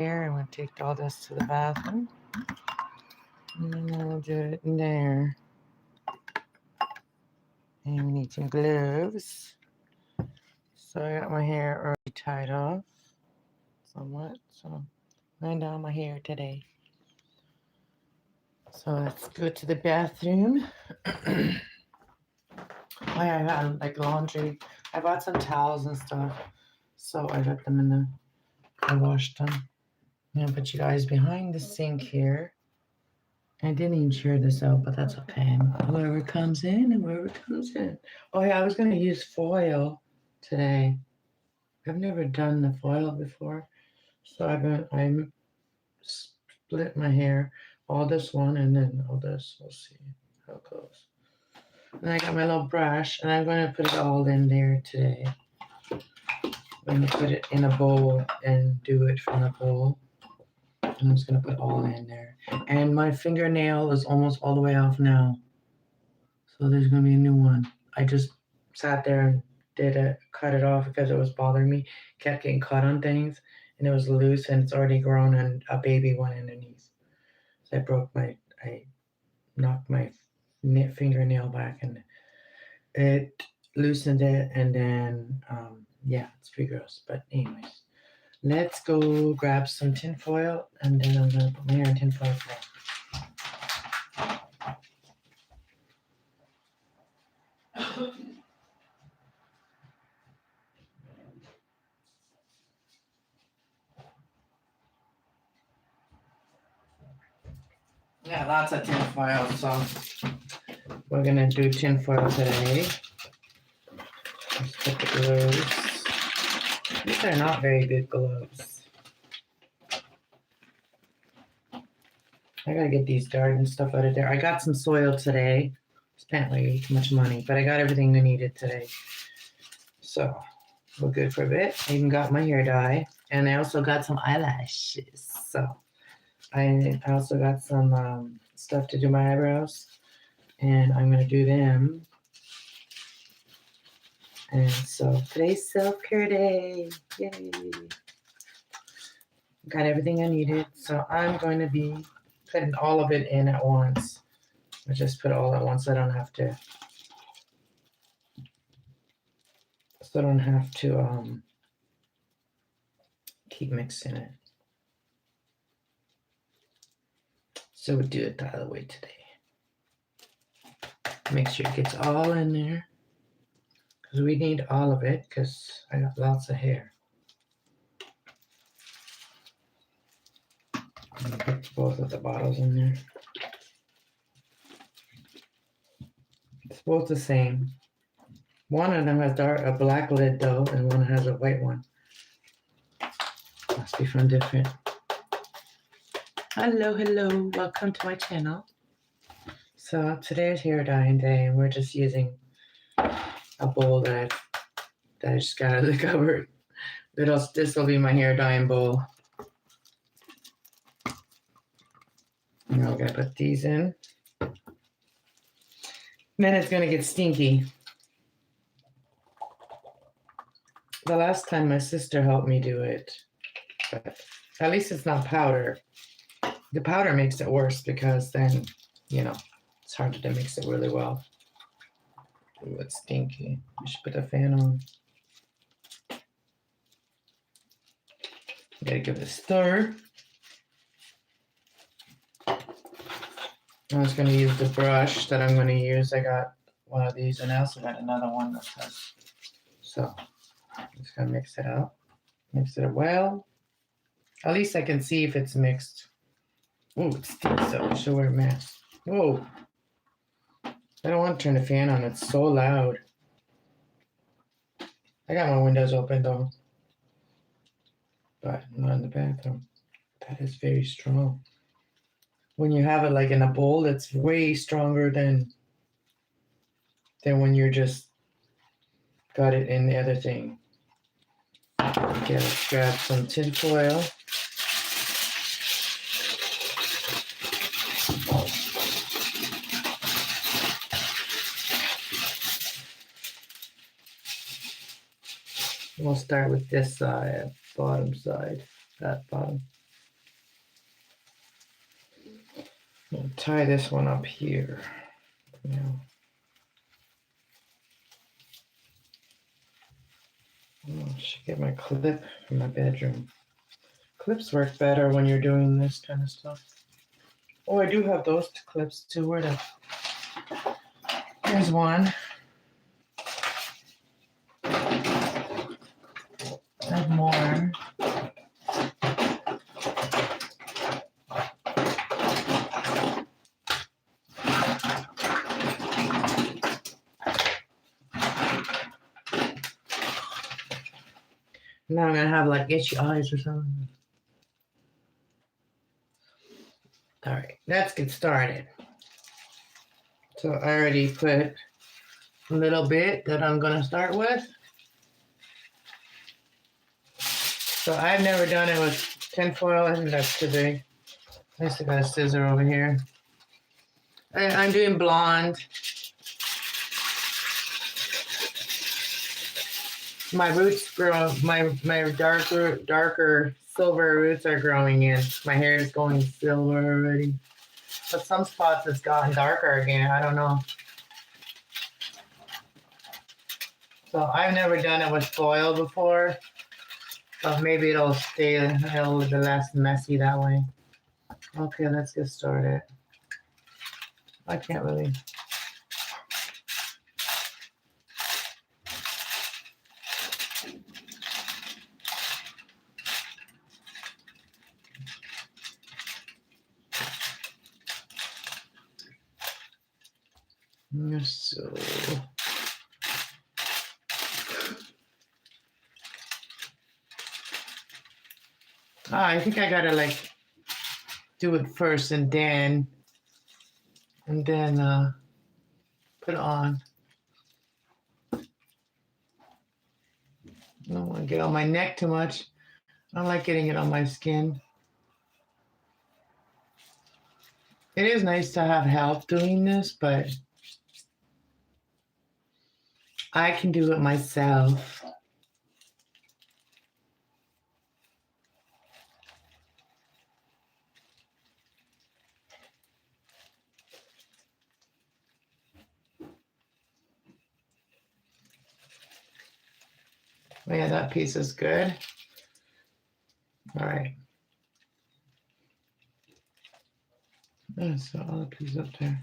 Here, I'm going to take all this to the bathroom. And then I'll do it in there. And we need some gloves. So I got my hair already tied off somewhat. So I'm laying down my hair today. So let's go to the bathroom. I got like laundry. I bought some towels and stuff. So I got them in the, I washed them. I'm gonna put you guys behind the sink here. I didn't even share this out, but that's okay. Whoever comes in and whoever comes in. Oh yeah, I was gonna use foil today. I've never done the foil before. So I'm split my hair, all this one and then all this. We'll see how it goes. And I got my little brush and I'm gonna put it all in there today. I'm gonna put it in a bowl and do it from the bowl. And I'm just gonna put it all in there. And my fingernail is almost all the way off now. So there's gonna be a new one. I just sat there and cut it off because it was bothering me. Kept getting cut on things and it was loose and it's already grown and a baby one underneath. So I knocked my fingernail back and it loosened it and then yeah, it's pretty gross. But anyways, let's go grab some tin foil and then I'm gonna put my hair in tin foil today. Yeah, lots of tin foil, so we're gonna do tin foil today. Let's put the gloves. These are not very good gloves. I gotta get these garden stuff out of there. I got some soil today. Spent way too much money, but I got everything I needed today. So we're good for a bit. I even got my hair dye, and I also got some eyelashes. So I also got some stuff to do my eyebrows, and I'm gonna do them. And so today's self-care day. Yay! Got everything I needed, so I'm going to be putting all of it in at once. I just put it all at once so I don't have to keep mixing it. So we'll do it the other way today. Make sure it gets all in there because we need all of it because I got lots of hair. I'm gonna put both of the bottles in there. It's both the same. One of them has a black lid though, and one has a white one. Must be from different. Hello, welcome to my channel. So today's hair dyeing day, and we're just using a bowl that I just got out of the cupboard. This will be my hair dyeing bowl. Now we're gonna put these in. Then it's gonna get stinky. The last time my sister helped me do it, but at least it's not powder. The powder makes it worse because then, it's harder to mix it really well. Ooh, it's stinky. I should put the fan on. Gotta give it a stir. I'm just gonna use the brush that I'm gonna use. I got one of these and I also got another one that has. So I'm just gonna mix it up. Mix it well. At least I can see if it's mixed. Oh, it stinks so I should wear a mask. Whoa. I don't want to turn the fan on. It's so loud. I got my windows open though. But not in the bathroom. That is very strong. When you have it like in a bowl, it's way stronger than when you're just got it in the other thing. Okay, let's grab some tin foil. We'll start with this side, bottom side, that bottom. I'll tie this one up here. Yeah. Oh, I should get my clip from my bedroom. Clips work better when you're doing this kind of stuff. Oh, I do have those clips too. Where the? Here's one. I have more. Now I'm gonna have like itchy eyes or something. All right, let's get started. So I already put a little bit that I'm gonna start with. So I've never done it with tinfoil. I think that's too big. I still got a scissor over here. I'm doing blonde. My roots grow. My darker silver roots are growing in. My hair is going silver already. But some spots it's gotten darker again. I don't know. So I've never done it with foil before. But maybe it'll be less messy that way. Okay, let's get started. I can't really. So. I think I gotta like do it first and then put it on. I don't want to get on my neck too much. I don't like getting it on my skin. It is nice to have help doing this, but I can do it myself. Oh yeah, that piece is good. All right. That's the other piece up there.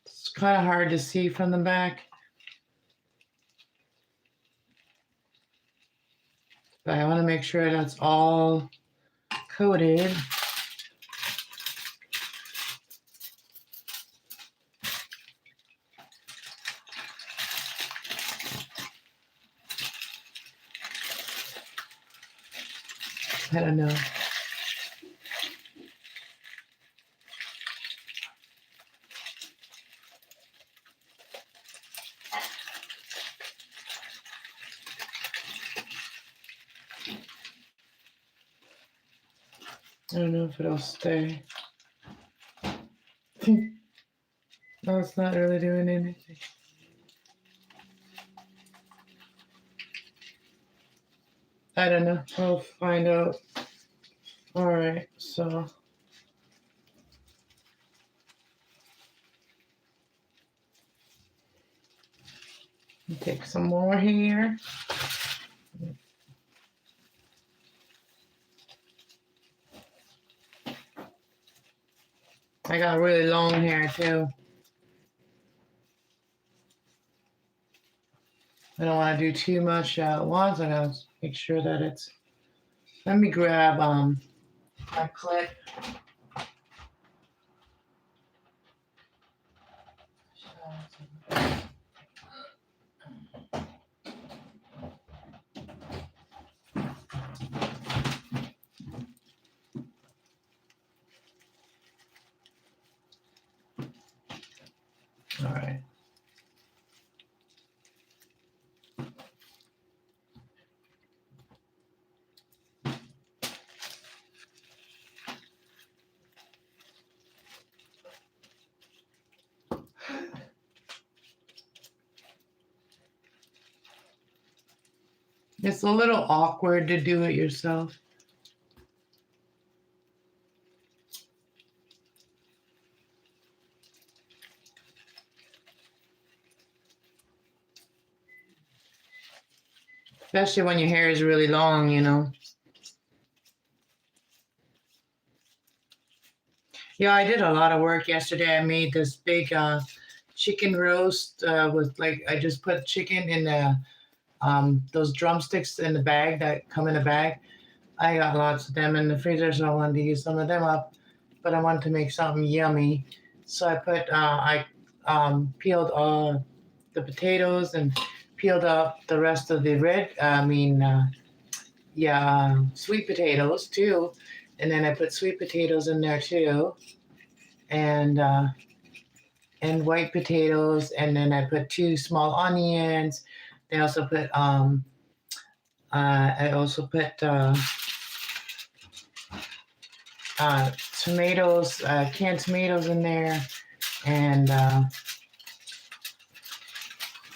It's kind of hard to see from the back. But I want to make sure that's all coated. I don't know. I don't know if it'll stay. No, it's not really doing anything. I don't know. We'll find out. All right, so take some more here. I got really long hair too. I don't want to do too much at once. I gotta make sure that it's. Let me grab my clip. All right. It's a little awkward to do it yourself. Especially when your hair is really long, you know. Yeah, I did a lot of work yesterday. I made this big chicken roast with like I just put chicken in the those drumsticks in the bag that come in a bag. I got lots of them in the freezer, so I wanted to use some of them up. But I wanted to make something yummy, so I peeled the potatoes and peeled up the rest of the sweet potatoes too, and then I put sweet potatoes in there too, and uh, and white potatoes, and then I put two small onions. They also put I also put tomatoes, canned tomatoes in there, and uh,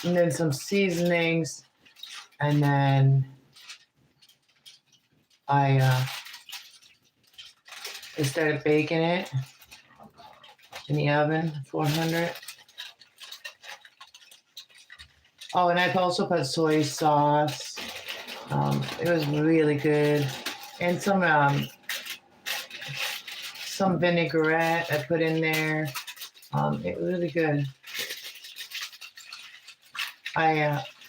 and then some seasonings, and then I uh, I started baking it in the oven, 400. Oh, and I've also put soy sauce. It was really good, and some vinaigrette I put in there. It was really good.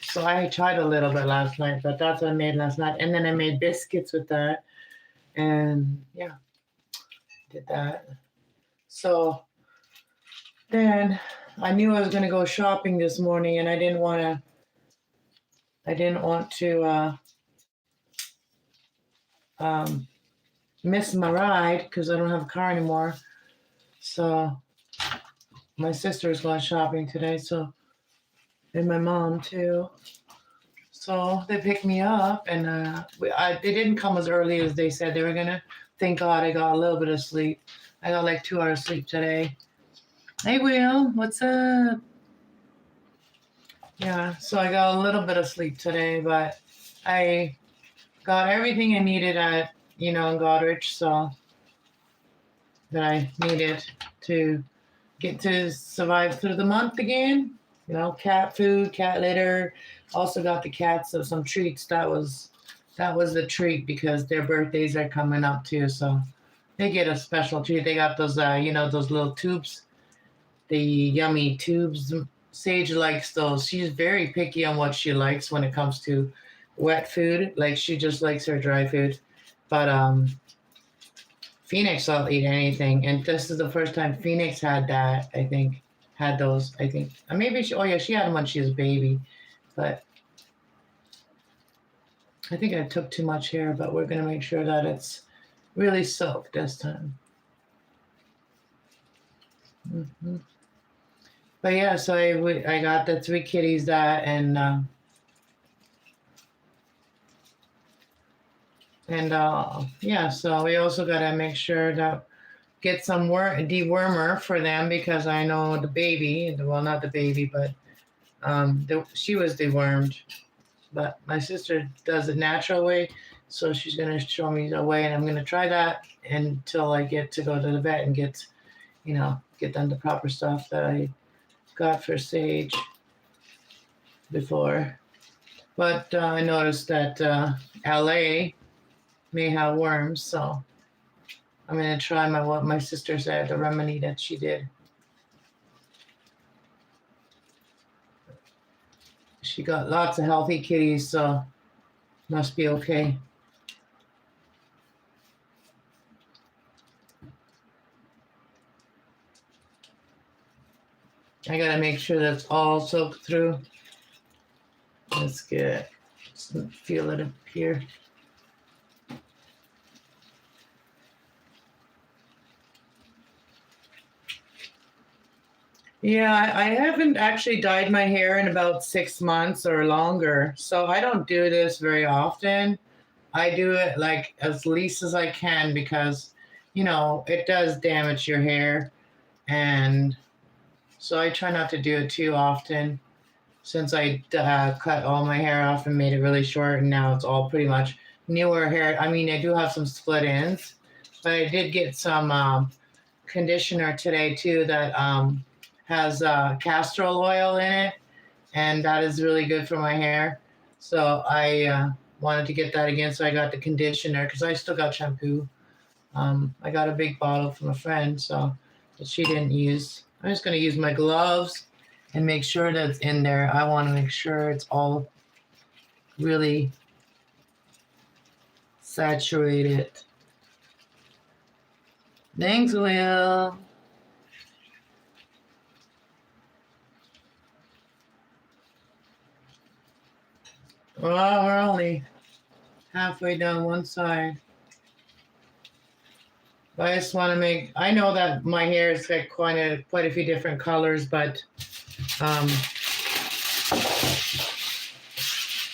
So I tried a little bit last night, but that's what I made last night, and then I made biscuits with that, and yeah, did that. So then I knew I was going to go shopping this morning, and I didn't want to. I didn't want to um, miss my ride because I don't have a car anymore. So my sister is going shopping today, so and my mom too. So they picked me up, and they didn't come as early as they said they were gonna. Thank God I got a little bit of sleep. I got like 2 hours sleep today. Hey, Will, what's up? Yeah, so I got a little bit of sleep today, but I got everything I needed at in Goderich, so that I needed to get to survive through the month again. Cat food, cat litter. Also got the cats some treats. That was the treat because their birthdays are coming up too, so they get a special treat. They got those those little tubes, the yummy tubes. Sage likes those. She's very picky on what she likes when it comes to wet food. Like she just likes her dry food. But Phoenix will eat anything, and this is the first time Phoenix had that. I think had those. I think maybe she. Oh yeah, she had them when she was a baby, but I think I took too much here. But we're gonna make sure that it's really soaked this time. Mm-hmm. But yeah, so I got the 3 kitties that yeah, so we also gotta make sure that get some dewormer for them because I know the baby, well not the baby, but she was dewormed, but my sister does it natural way, so she's gonna show me the way, and I'm gonna try that until I get to go to the vet and get them the proper stuff that I got for Sage before. But I noticed that LA may have worms, so I'm gonna try what my sister said, the remedy that she did. She got lots of healthy kitties, so must be okay. I gotta make sure that's all soaked through. That's good. Just feel it up here. Yeah, I haven't actually dyed my hair in about 6 months or longer, so I don't do this very often. I do it like as least as I can because, it does damage your hair, and so I try not to do it too often. since I cut all my hair off and made it really short, and now it's all pretty much newer hair. I mean, I do have some split ends, but I did get some conditioner today too that has castor oil in it, and that is really good for my hair. So I wanted to get that again, so I got the conditioner because I still got shampoo. I got a big bottle from a friend, so that she didn't use. I'm just gonna use my gloves and make sure that it's in there. I want to make sure it's all really saturated. Thanks, Will. Well, we're only halfway down one side. But I just want to make. I know that my hair is like quite a few different colors, but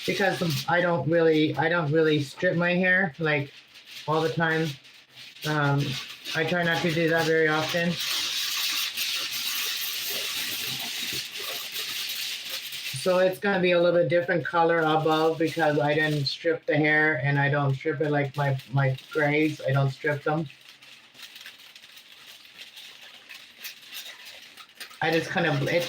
because I don't really strip my hair like all the time. I try not to do that very often. So it's gonna be a little bit different color above because I didn't strip the hair and I don't strip it like my grays. I don't strip them. It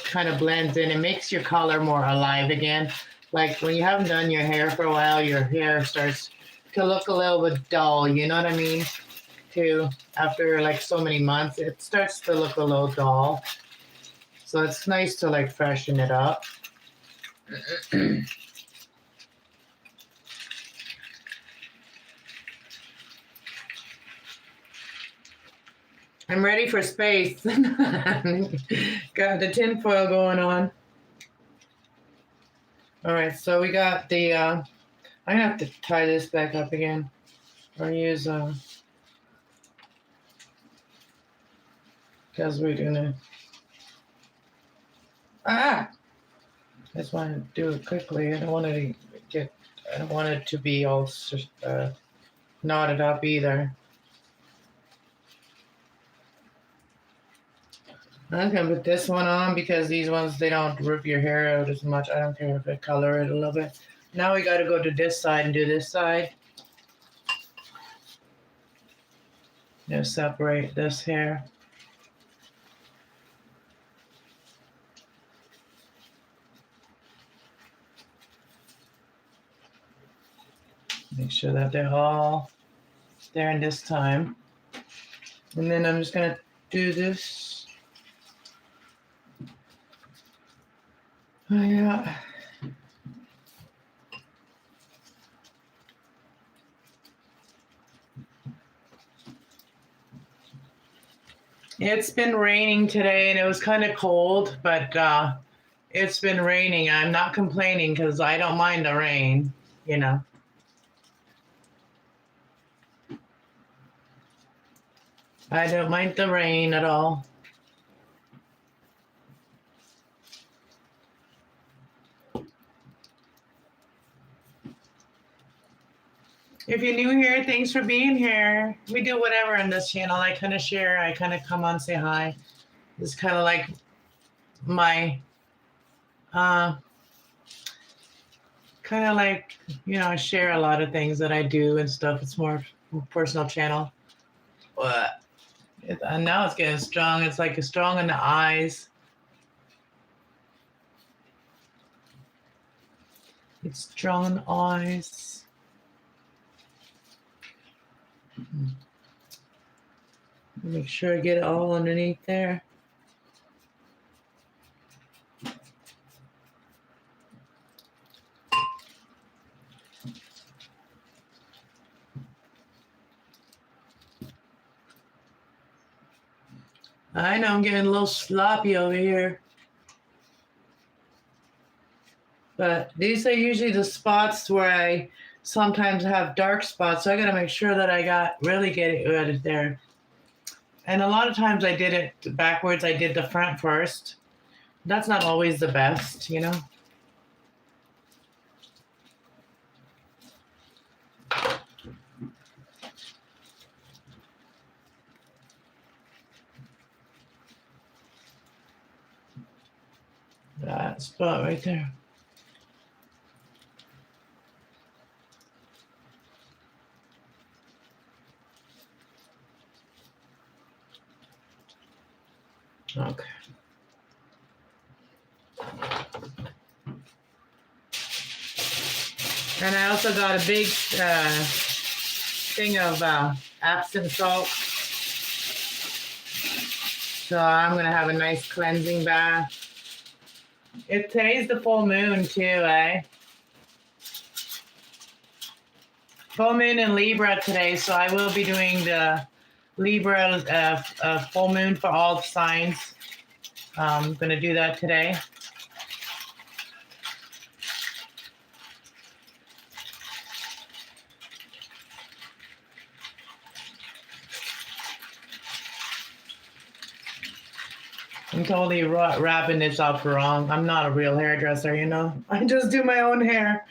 kind of blends in. It makes your color more alive again. Like when you haven't done your hair for a while, your hair starts to look a little bit dull. You know what I mean? Too after like so many months, it starts to look a little dull. So it's nice to like freshen it up. I'm ready for space. Got the tinfoil going on. All right, so we got the. I'm gonna have to tie this back up again, or use because we're gonna. I just want to do it quickly. I don't want it to be all knotted up either. I'm gonna put this one on because these ones they don't rip your hair out as much. I don't care if I color it a little bit. Now we got to go to this side and do this side. Just separate this hair. Make sure that they're all there in this time. And then I'm just gonna do this. Oh, yeah. It's been raining today and it was kind of cold, but it's been raining. I'm not complaining because I don't mind the rain, you know. I don't mind the rain at all. If you're new here, thanks for being here. We do whatever on this channel. I kind of share. I kind of come on, say hi. It's kind of like my, kind of like, I share a lot of things that I do and stuff. It's more personal channel. But and now it's getting strong. It's like strong in the eyes. It's strong in the eyes. Make sure I get it all underneath there. I know I'm getting a little sloppy over here. But these are usually the spots where I sometimes have dark spots. So I got to make sure that I really get it out of there. And a lot of times I did it backwards. I did the front first. That's not always the best, That's spot right there. Okay. And I also got a big thing of Epsom salt. So I'm going to have a nice cleansing bath. Today's the full moon too, eh? Full moon in Libra today, so I will be doing the Libra full moon for all signs. I'm going to do that today. I'm totally wrapping this up wrong. I'm not a real hairdresser, you know. I just do my own hair.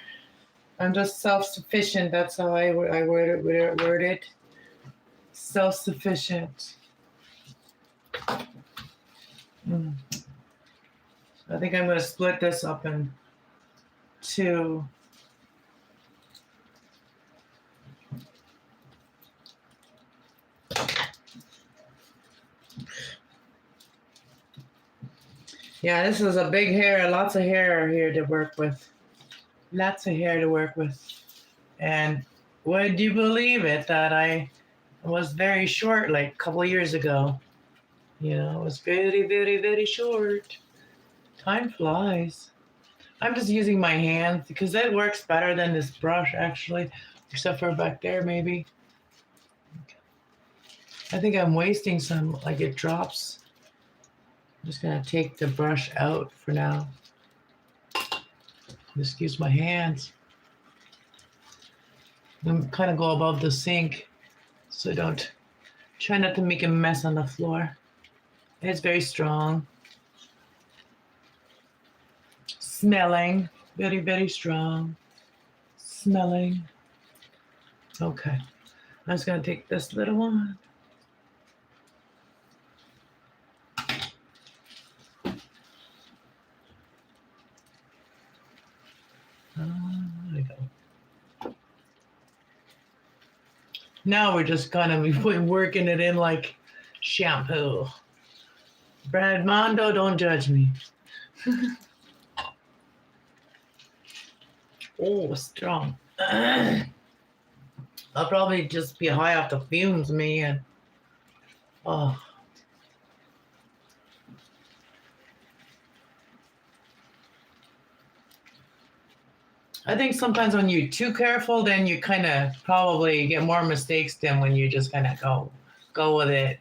I'm just self-sufficient. That's how I word it. Self-sufficient. I think I'm going to split this up in two. Yeah, this is a big hair. Lots of hair here to work with. Lots of hair to work with. And would you believe it that I was very short like a couple of years ago? You know, it was very, very, very short. Time flies. I'm just using my hands because that works better than this brush, actually, except for back there, maybe. I think I'm wasting some, like it drops. I'm just going to take the brush out for now. Just use my hands. And kind of go above the sink so I don't try not to make a mess on the floor. It's very strong. Smelling. Very, very strong. Smelling. Okay. I'm just going to take this little one. There we go. Now we're just kind of working it in like shampoo. Brad Mondo, don't judge me. Oh, strong. I'll probably just be high off the fumes, man. Oh. I think sometimes when you're too careful, then you kind of probably get more mistakes than when you just kind of go with it.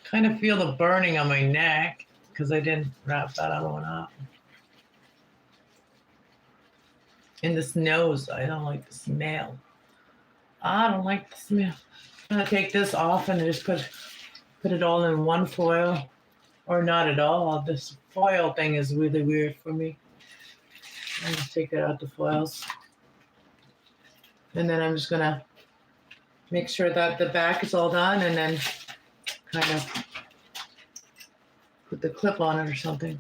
Kind of feel the burning on my neck because I didn't wrap that other one up. And this nose, I don't like the smell. I don't like the smell. I'm gonna take this off and just put it all in one foil. Or not at all. This foil thing is really weird for me. I'm going to take that out the foils. And then I'm just going to make sure that the back is all done and then kind of put the clip on it or something.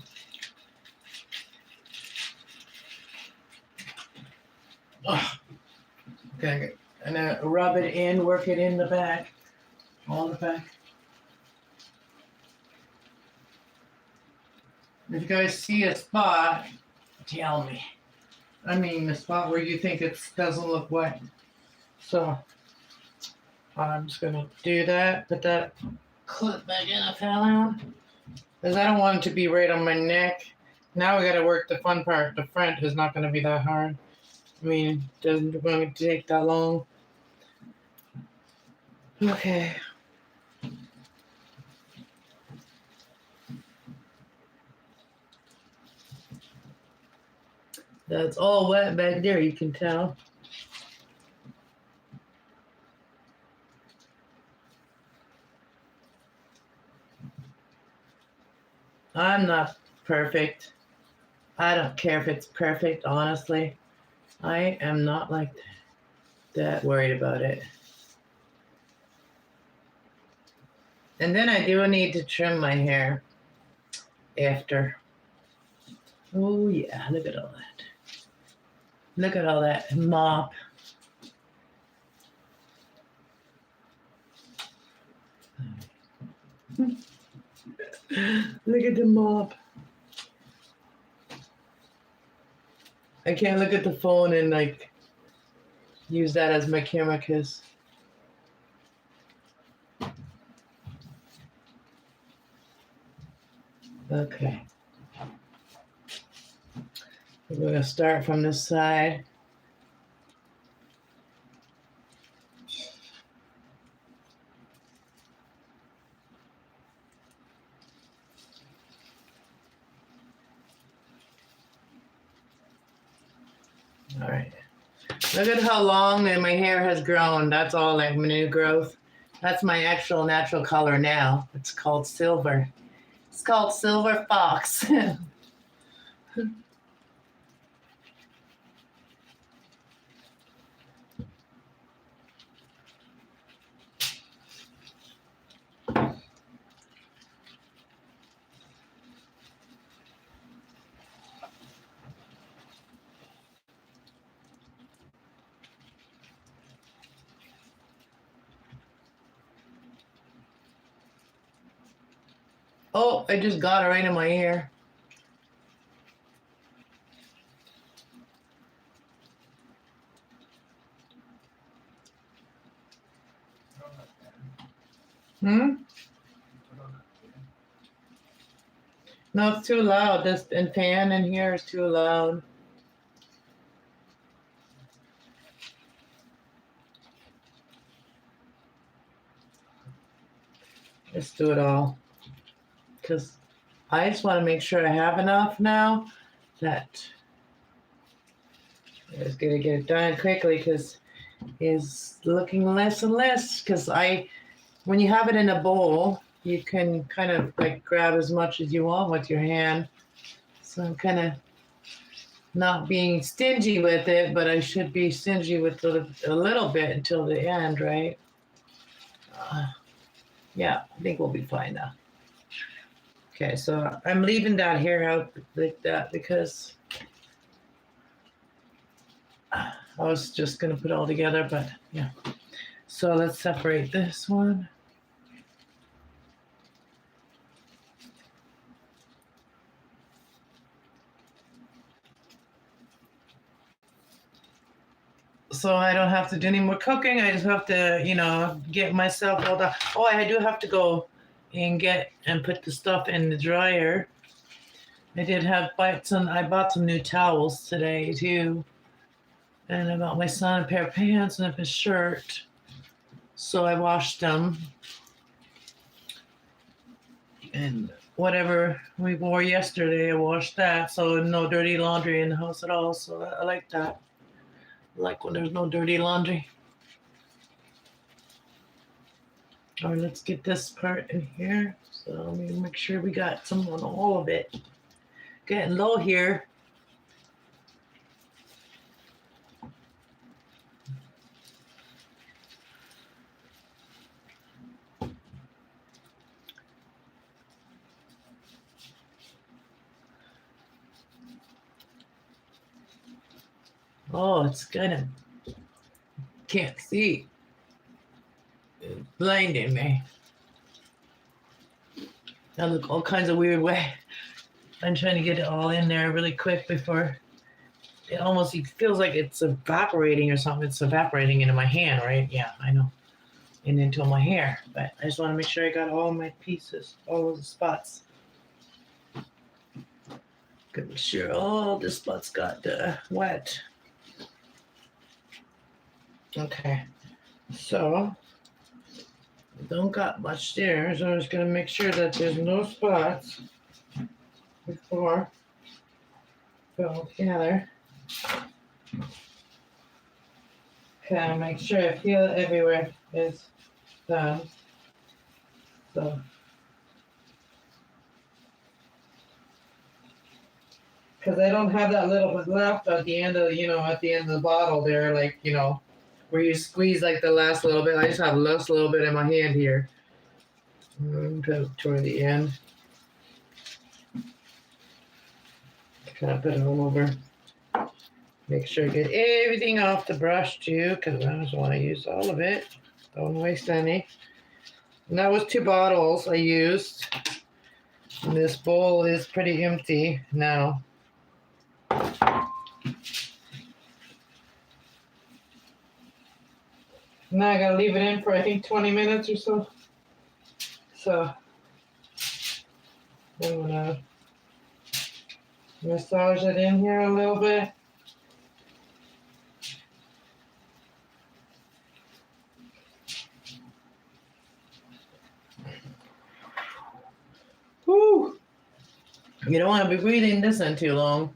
Oh. Okay. And then rub it in, work it in the back. All the back. If you guys see a spot, tell me. I mean, the spot where you think it doesn't look wet. So, I'm just going to do that. Put that clip back in the fell out. Because I don't want it to be right on my neck. Now we got to work the fun part. The front is not going to be that hard. I mean, it doesn't going to take that long. Okay. That's all wet back there, you can tell. I'm not perfect. I don't care if it's perfect, honestly. I am not like that worried about it. And then I do need to trim my hair after. Oh yeah, look at all that. Look at all that mop. Look at the mop. I can't look at the phone and like use that as my camera because okay. We're gonna start from this side. All right. Look at how long that my hair has grown. That's all like my new growth. That's my actual natural color now. It's called silver. It's called silver fox. Oh, I just got it right in my ear. Hmm? No, it's too loud. This and fan in here is too loud. Let's do it all. Because I just want to make sure I have enough now that I was going to get it done quickly because it's looking less and less. Because when you have it in a bowl, you can kind of like grab as much as you want with your hand. So I'm kind of not being stingy with it, but I should be stingy with a little bit until the end, right? Yeah, I think we'll be fine now. Okay, so I'm leaving that hair out like that because I was just going to put it all together, but yeah. So let's separate this one. So I don't have to do any more cooking. I just have to, get myself all done. Oh, I do have to go and put the stuff in the dryer. I bought some new towels today too. And I bought my son a pair of pants and a shirt. So I washed them. And whatever we wore yesterday, I washed that. So no dirty laundry in the house at all. So I like that. I like when there's no dirty laundry. All right, let's get this part in here. So let me make sure we got some on all of it. Getting low here. Oh, it's kind of, can't see. It's blinding me. I look all kinds of weird way. I'm trying to get it all in there really quick before it feels like it's evaporating or something. It's evaporating into my hand, right? Yeah, I know. And into my hair. But I just want to make sure I got all my pieces, all of the spots. Gotta make sure all the spots got wet. Okay, so don't got much there, so I'm just gonna make sure that there's no spots before put it all together. Okay, make sure I feel everywhere is done. So because I don't have that little bit left at the end of the bottle there, like where you squeeze like the last little bit. I just have last little bit in my hand here. Toward the end. Kind of put it all over. Make sure to get everything off the brush too, because I just want to use all of it. Don't waste any. And that was 2 bottles I used. And this bowl is pretty empty now. Now I gotta leave it in for I think 20 minutes or so. So I'm gonna massage it in here a little bit. Woo! You don't want to be breathing this in too long.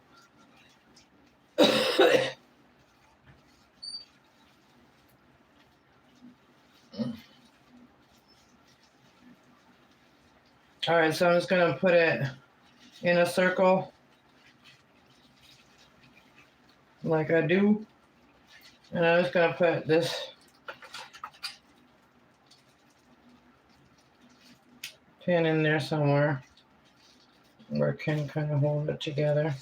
All right, so I'm just gonna put it in a circle like I do. And I'm just gonna put this pin in there somewhere where it can kind of hold it together.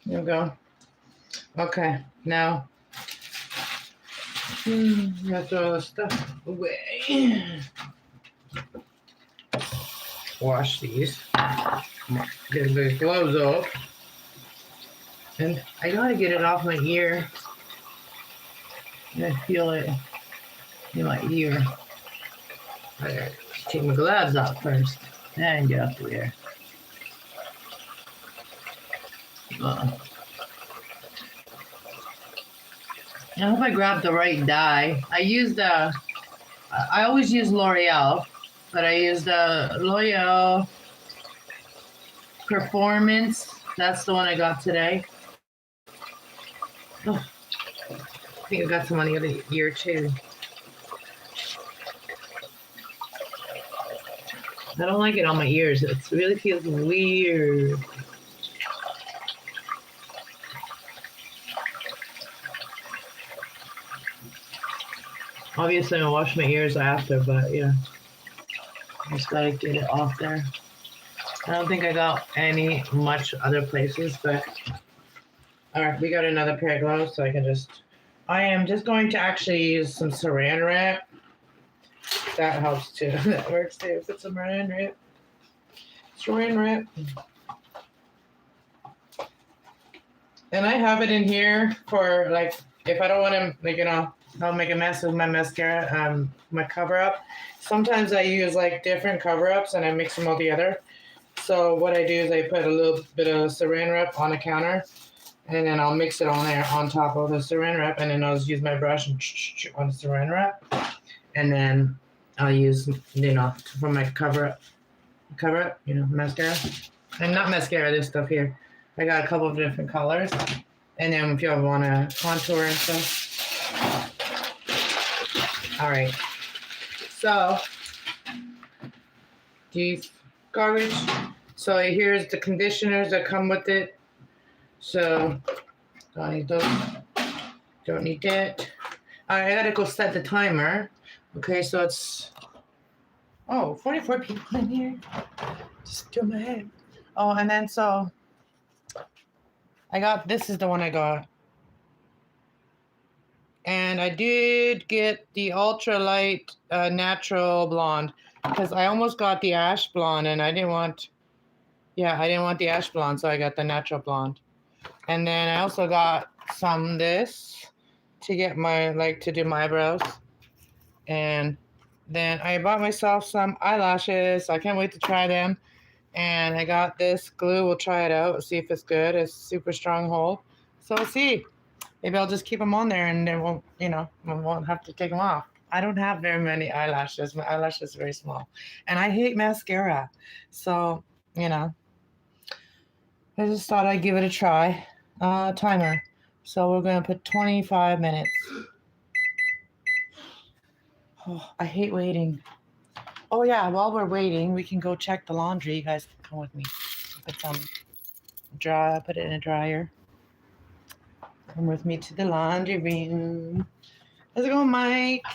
There we go. Okay, now let's throw all this stuff away. Wash these. Get the gloves off. And I gotta get it off my ear. I feel it in my ear. I gotta take my gloves off first, then get off the ear. I hope I grabbed the right dye. I always use L'Oreal, but I used the L'Oreal Performance. That's the one I got today. Oh, I think I got some on the other ear too. I don't like it on my ears. It really feels weird. Obviously, I'll wash my ears after, but yeah. I just gotta get it off there. I don't think I got any much other places, but all right, we got another pair of gloves, so I am just going to actually use some saran wrap. That helps too. That works too. Put some saran wrap. Saran wrap. And I have it in here for like if I don't want to, like, I'll make a mess with my mascara, my cover up. Sometimes I use like different cover ups and I mix them all together. So what I do is I put a little bit of saran wrap on the counter, and then I'll mix it on there on top of the saran wrap, and then I'll just use my brush and on the saran wrap, and then I'll use for my cover up, mascara, and not mascara. This stuff here, I got a couple of different colors, and then if you ever want to contour and stuff. All right, so these garbage. So here's the conditioners that come with it. So don't need those. Don't need that. All right, I gotta go set the timer. Okay, so it's 44 people in here. Just do my head. Oh, and then so this is the one I got. And I did get the ultralight natural blonde because I almost got the ash blonde and I didn't want the ash blonde, so I got the natural blonde. And then I also got some this to get to do my eyebrows. And then I bought myself some eyelashes. I can't wait to try them. And I got this glue. We'll try it out. See if it's good. It's super strong hold. So we'll see. Maybe I'll just keep them on there and then we won't have to take them off. I don't have very many eyelashes. My eyelashes are very small. And I hate mascara. So, I just thought I'd give it a try. Timer. So we're going to put 25 minutes. Oh, I hate waiting. Oh, yeah. While we're waiting, we can go check the laundry. You guys can come with me. Put it in a dryer. Come with me to the laundry room. How's it going, Mike?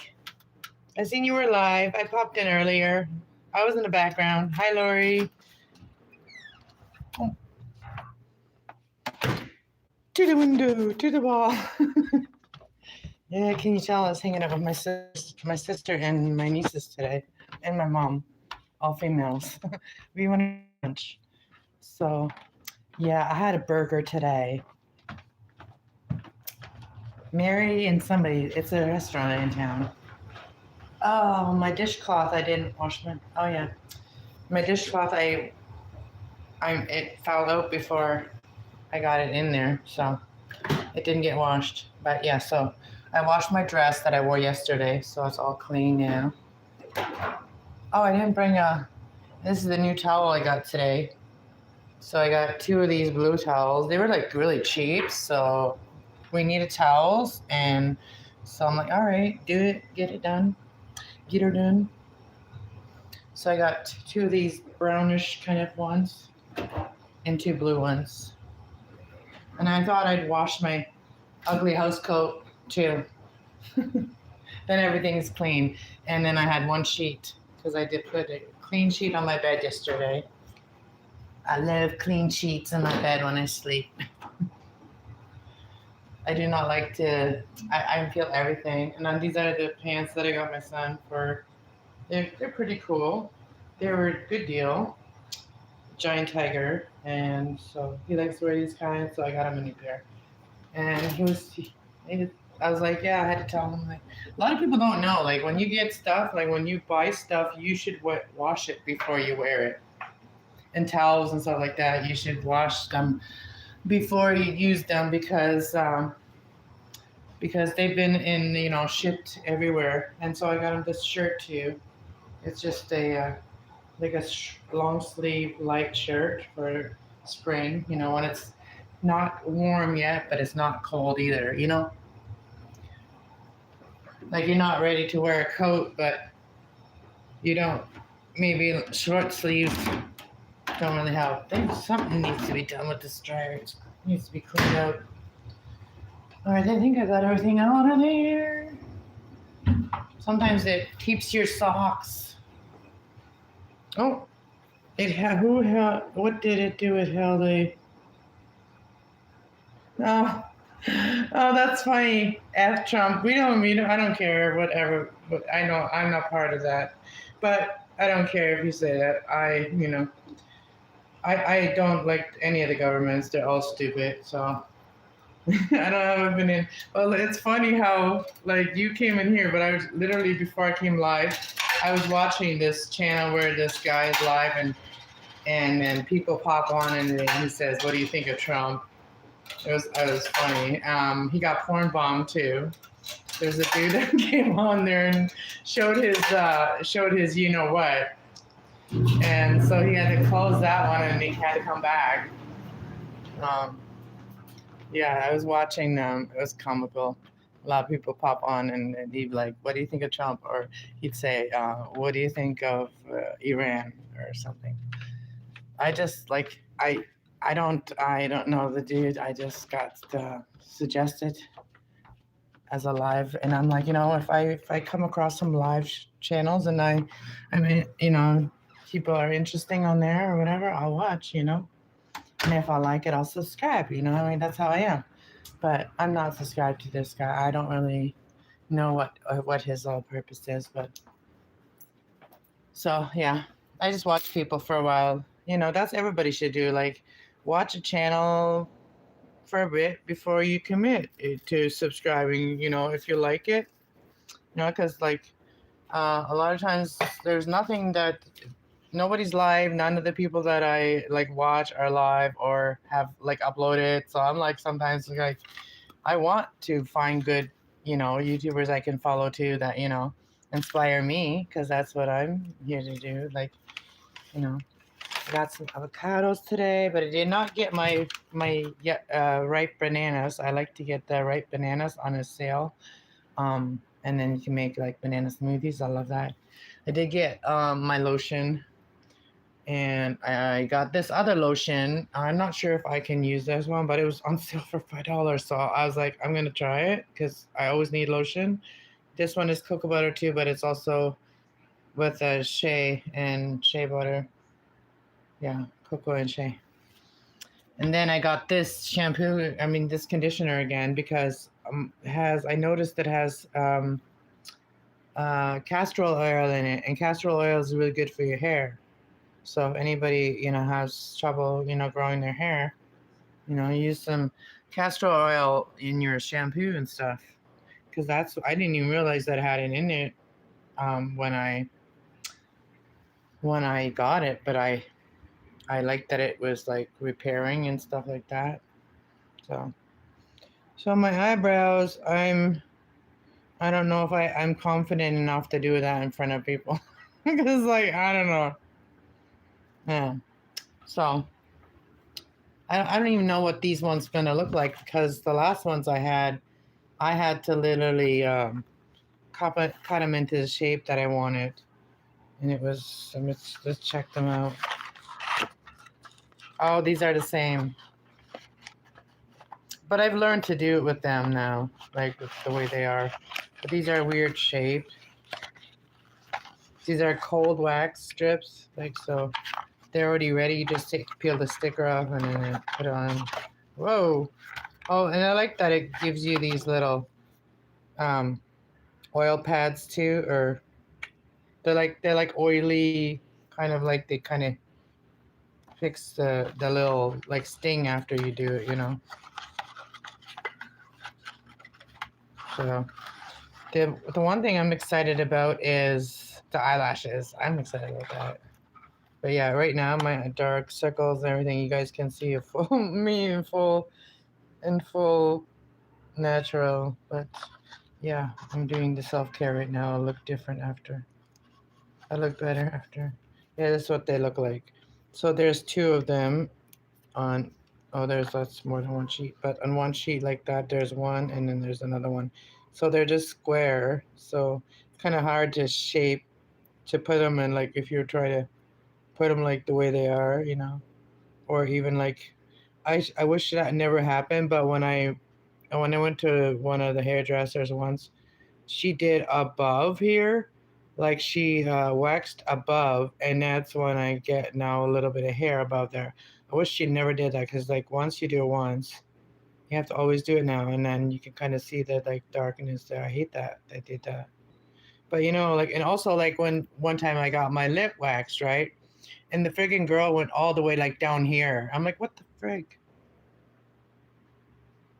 I seen you were live. I popped in earlier. I was in the background. Hi, Lori. Oh, to the window, to the wall. Yeah, can you tell I was hanging out with my sister and my nieces today, and my mom, all females. We went to lunch. So yeah, I had a burger today. Mary and somebody. It's a restaurant in town. Oh, my dishcloth. I didn't wash my. Oh yeah, my dishcloth. It fell out before I got it in there, so it didn't get washed. But yeah, so I washed my dress that I wore yesterday, so it's all clean now. Oh, I didn't bring a. This is the new towel I got today. So I got 2 of these blue towels. They were like really cheap, so we needed towels, and so I'm like, all right, do it, get it done, get her done. So I got 2 of these brownish kind of ones and 2 blue ones. And I thought I'd wash my ugly house coat too. Then everything's clean. And then I had 1 sheet because I did put a clean sheet on my bed yesterday. I love clean sheets in my bed when I sleep. I do not like to. I feel everything. And then these are the pants that I got my son for. They're pretty cool. They were a good deal. Giant tiger, and so he likes to wear these kinds. So I got him a new pair. And I was like, yeah, I had to tell him. Like, a lot of people don't know. Like when you get stuff, like when you buy stuff, you should wash it before you wear it. And towels and stuff like that, you should wash them before you use them because they've been shipped everywhere. And so I got him this shirt too. It's just a like a long sleeve light shirt for spring. When it's not warm yet, but it's not cold either. Like you're not ready to wear a coat, but you don't. Maybe short sleeves don't really help. Something needs to be done with this dryer. It needs to be cleaned out. All right, I think I got everything out of there. Sometimes it keeps your socks. Oh, what did it do? It held a. Oh, oh, that's funny. F Trump. I don't care. Whatever. But I know I'm not part of that. But I don't care if you say that. I don't like any of the governments. They're all stupid. So I don't have an opinion. Well, it's funny how like you came in here, but I was literally before I came live, I was watching this channel where this guy is live and people pop on and he says, "What do you think of Trump?" It was funny. He got porn bombed too. There's a dude that came on there and showed his you know what, and so he had to close that one and he had to come back. Yeah, I was watching them. It was comical. A lot of people pop on and he'd be like, "What do you think of Trump?" Or he'd say, "What do you think of Iran?" or something. I just like I don't know the dude. I just got suggested as a live, and I'm like, if I come across some live channels and I mean, people are interesting on there or whatever, I'll watch, and if I like it, I'll subscribe. I mean, that's how I am. But I'm not subscribed to this guy. I don't really know what his whole purpose is, but so yeah, I just watch people for a while. That's everybody should do. Like, watch a channel for a bit before you commit to subscribing. If you like it, because like a lot of times there's nothing that nobody's live. None of the people that I like watch are live or have like uploaded. So I'm like sometimes like I want to find good, YouTubers I can follow too that inspire me because that's what I'm here to do. Like, I got some avocados today, but I did not get my ripe bananas. I like to get the ripe bananas on a sale, and then you can make like banana smoothies. I love that. I did get my lotion, and I got this other lotion. I'm not sure if I can use this one, but it was on sale for $5. So I was like, I'm gonna try it because I always need lotion, This one is cocoa butter too, but it's also with shea and shea butter. Yeah, cocoa and shea. And then I got this shampoo, I mean this conditioner again because I noticed it has castor oil in it, and castor oil is really good for your hair. So if anybody, has trouble, growing their hair, use some castor oil in your shampoo and stuff. Because I didn't even realize that it had it in it when I got it, but I liked that it was like repairing and stuff like that. So my eyebrows, I don't know if I'm confident enough to do that in front of people. Because like I don't know. Yeah. So I don't even know what these ones gonna look like because the last ones I had to literally cut them into the shape that I wanted, and it was. Let's check them out. Oh, these are the same, but I've learned to do it with them now, like with the way they are. But these are weird shaped. These are cold wax strips, like so. They're already ready. You just peel the sticker off and then put it on. Whoa! Oh, and I like that it gives you these little um, oil pads too, or they're like oily, kind of like they kind of fix the little like sting after you do it. So the one thing I'm excited about is the eyelashes. I'm excited about that. But yeah, right now my dark circles and everything, you guys can see a full me in full natural. But yeah, I'm doing the self-care right now. I'll look different after. I look better after. Yeah, that's what they look like. So there's two of them on. Oh, that's more than one sheet. But on one sheet like that, there's one, and then there's another one. So they're just square. So it's kind of hard to shape to put them in. Like if you're trying to put them like the way they are, or even like, I wish that never happened. But when I went to one of the hairdressers once, she did above here, like she waxed above, and that's when I get now a little bit of hair above there. I wish she never did that because like once you do it once, you have to always do it now, and then you can kind of see the like darkness there. I hate that I did that. But like, and also like when one time I got my lip waxed, right, and the friggin' girl went all the way like down here. I'm like, what the frig?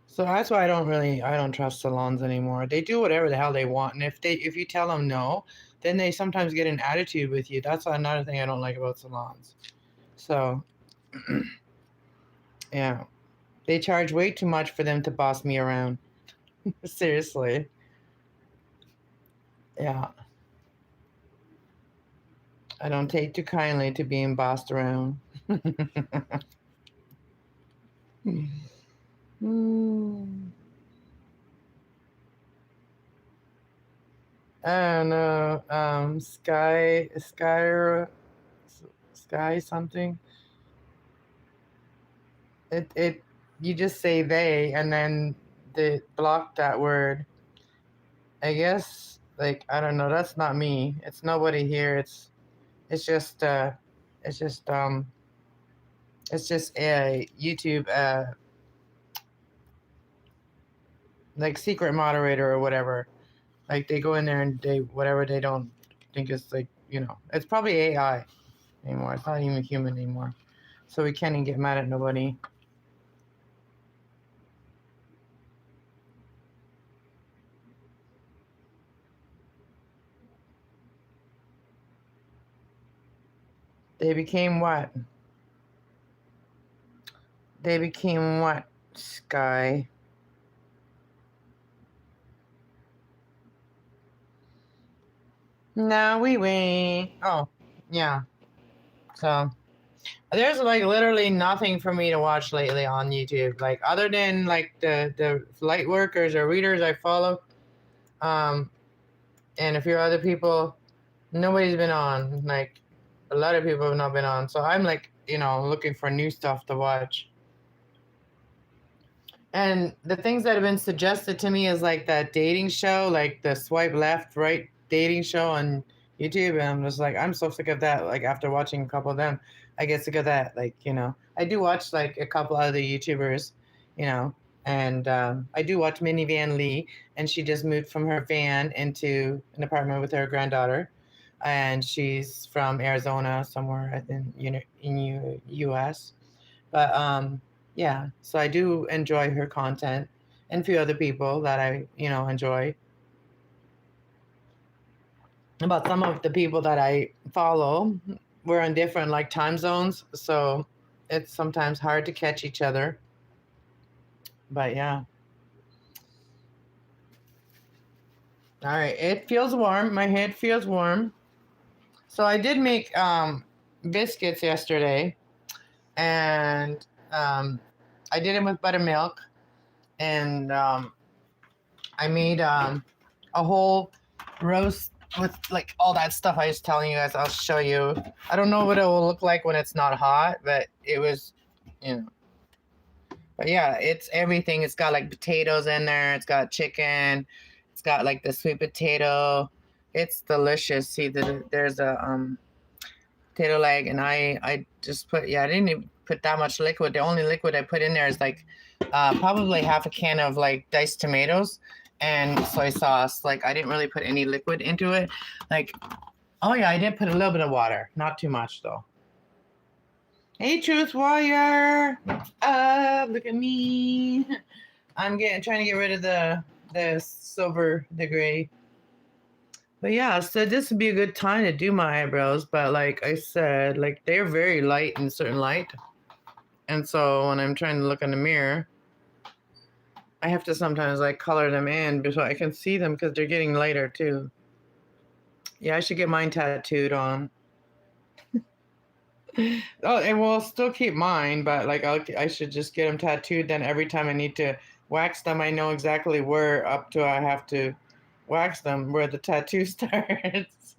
So that's why I don't trust salons anymore. They do whatever the hell they want, and if you tell them no, then they sometimes get an attitude with you. That's another thing I don't like about salons. So yeah, they charge way too much for them to boss me around. Seriously, yeah, I don't take too kindly to being bossed around. Hmm. I don't know. Sky something. It you just say they and then they block that word. I guess like I don't know. That's not me. It's nobody here. It's just it's just um it's just a YouTube like secret moderator or whatever. Like they go in there and they whatever they don't think is like it's probably AI anymore. It's not even human anymore. So we can't even get mad at nobody. They became what? They became what? Sky. No, we wait. Oh, yeah. So there's like literally nothing for me to watch lately on YouTube. Like other than like the light workers or readers I follow, um, and a few other people, nobody's been on. Like a lot of people have not been on. So I'm like looking for new stuff to watch. And the things that have been suggested to me is like that dating show, like the swipe left, right dating show on YouTube. And I'm just like, I'm so sick of that. Like after watching a couple of them, I get sick of that. Like, I do watch like a couple other YouTubers, you know, and I do watch Minivan Lee, and she just moved from her van into an apartment with her granddaughter. And she's from Arizona, somewhere I think, US. But yeah, so I do enjoy her content, and a few other people that I, enjoy. About some of the people that I follow, we're in different like time zones, so it's sometimes hard to catch each other. But yeah. All right, it feels warm. My head feels warm. So I did make biscuits yesterday, and I did it with buttermilk, and I made a whole roast with like all that stuff I was telling you guys. I'll show you. I don't know what it will look like when it's not hot, but it was, you know. But yeah, it's everything. It's got like potatoes in there. It's got chicken. It's got like the sweet potato. It's delicious. See, there's a potato leg, and I just put, I didn't even put that much liquid. The only liquid I put in there is like probably half a can of like diced tomatoes and soy sauce. Like I didn't really put any liquid into it. Like, oh yeah, I did put a little bit of water, not too much though. Hey, Truth Warrior, what's up? Look at me. I'm trying to get rid of the silver, the gray. But yeah, so this would be a good time to do my eyebrows. But like I said, like they're very light in certain light. And so when I'm trying to look in the mirror, I have to sometimes like color them in so I can see them because they're getting lighter too. Yeah, I should get mine tattooed on. Oh, and we'll still keep mine, but like I should just get them tattooed. Then every time I need to wax them, I know exactly where up to I have to wax them, where the tattoo starts.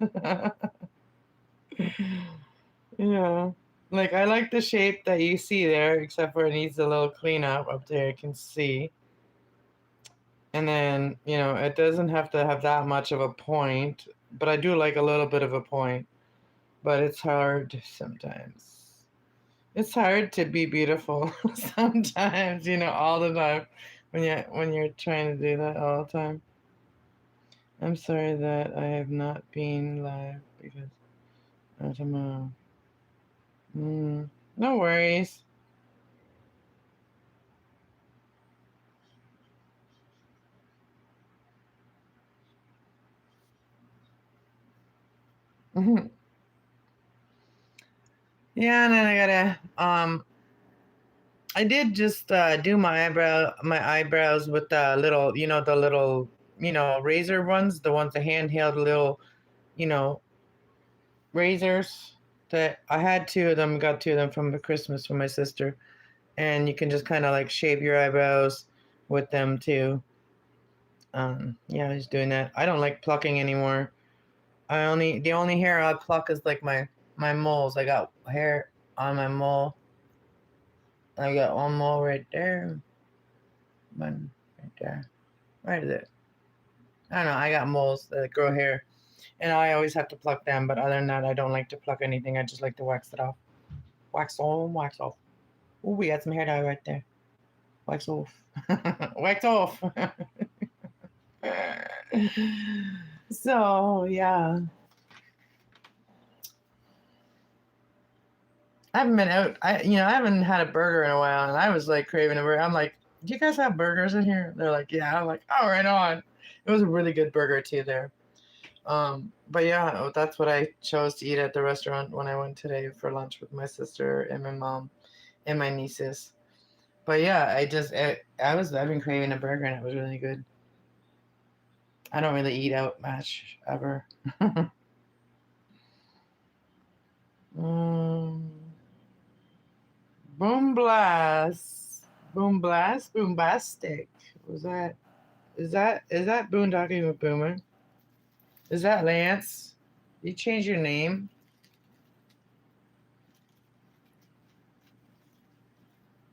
Yeah. Like I like the shape that you see there, except for it needs a little cleanup up there, you can see. And then, it doesn't have to have that much of a point, but I do like a little bit of a point. But it's hard sometimes. It's hard to be beautiful sometimes, all the time when you're trying to do that all the time. I'm sorry that I have not been live because tomorrow. No worries. Yeah, and then I gotta I did just do my eyebrows with the little, razor ones, the ones the handheld little, you know, razors that I had two of them, got two of them from the Christmas from my sister. And you can just kind of like shape your eyebrows with them too. Yeah, I was doing that. I don't like plucking anymore. The only hair I pluck is like my moles. I got hair on my mole. I got one mole right there. One right there. Where is it? I don't know. I got moles that grow hair, and I always have to pluck them. But other than that, I don't like to pluck anything. I just like to wax it off. Wax on, wax off. Oh, we got some hair dye right there. Wax off. Wax off. So yeah, I haven't been out. I haven't had a burger in a while, and I was like craving a burger. I'm like, do you guys have burgers in here? They're like, yeah. I'm like, oh, right on. It was a really good burger too there. But yeah, that's what I chose to eat at the restaurant when I went today for lunch with my sister and my mom and my nieces. But yeah, I've been craving a burger and it was really good. I don't really eat out much ever. mm, boom blast, boom blast, boombastic. Was that? Is that boondocking with Boomer? Is that Lance? You changed your name?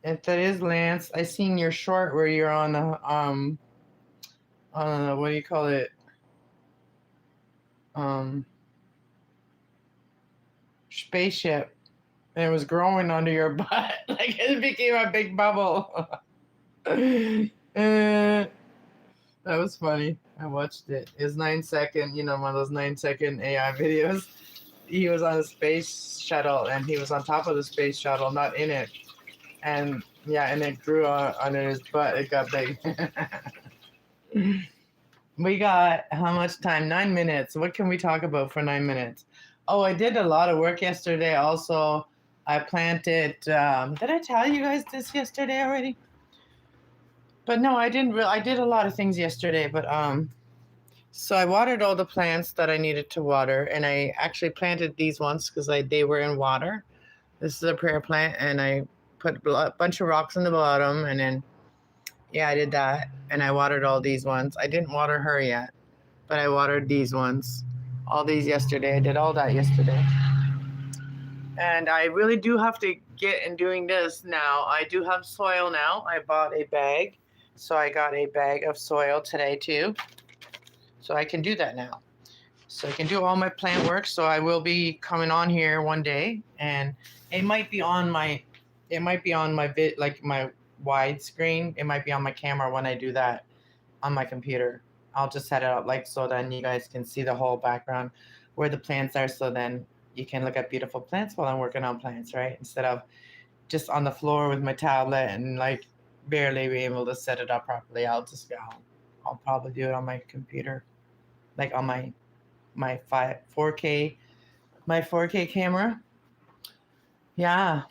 If that is Lance, I seen your short where you're on the what do you call it? Um, spaceship, and it was growing under your butt, like it became a big bubble. That was funny. I watched it. It was 9 second, one of those 9 second AI videos. He was on a space shuttle, and he was on top of the space shuttle, not in it. And yeah, and it grew under his butt. It got big. We got how much time? 9 minutes. What can we talk about for 9 minutes? Oh, I did a lot of work yesterday. Also, I planted. Did I tell you guys this yesterday already? But no, I didn't. I did a lot of things yesterday. But so I watered all the plants that I needed to water, and I actually planted these ones because they were in water. This is a prayer plant, and I put a bunch of rocks in the bottom, and then yeah, I did that, and I watered all these ones. I didn't water her yet, but I watered these ones, all these yesterday. I did all that yesterday, and I really do have to get in doing this now. I do have soil now. I bought a bag, so I got a bag of soil today too, so I can do that now. So I can do all my plant work. So I will be coming on here one day, and it might be on my like my wide screen. It might be on my camera when I do that on my computer. I'll just set it up like so then you guys can see the whole background where the plants are. So then you can look at beautiful plants while I'm working on plants, right? Instead of just on the floor with my tablet and like barely be able to set it up properly. I'll probably do it on my computer, like on my 4K my 4K camera. Yeah.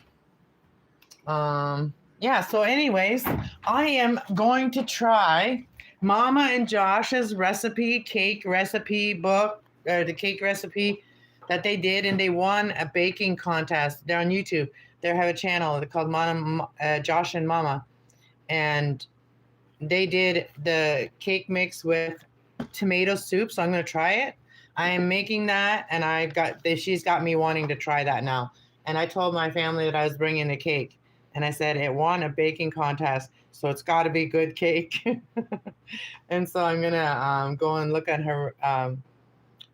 Yeah, so anyways, I am going to try Mama and Josh's cake recipe book, the cake recipe that they did, and they won a baking contest. They're on YouTube. They have a channel. They're called Josh and Mama, and they did the cake mix with tomato soup. So I'm going to try it. I am making that, and she's got me wanting to try that now. And I told my family that I was bringing the cake, and I said it won a baking contest, so it's got to be good cake. And so I'm gonna go and look at her on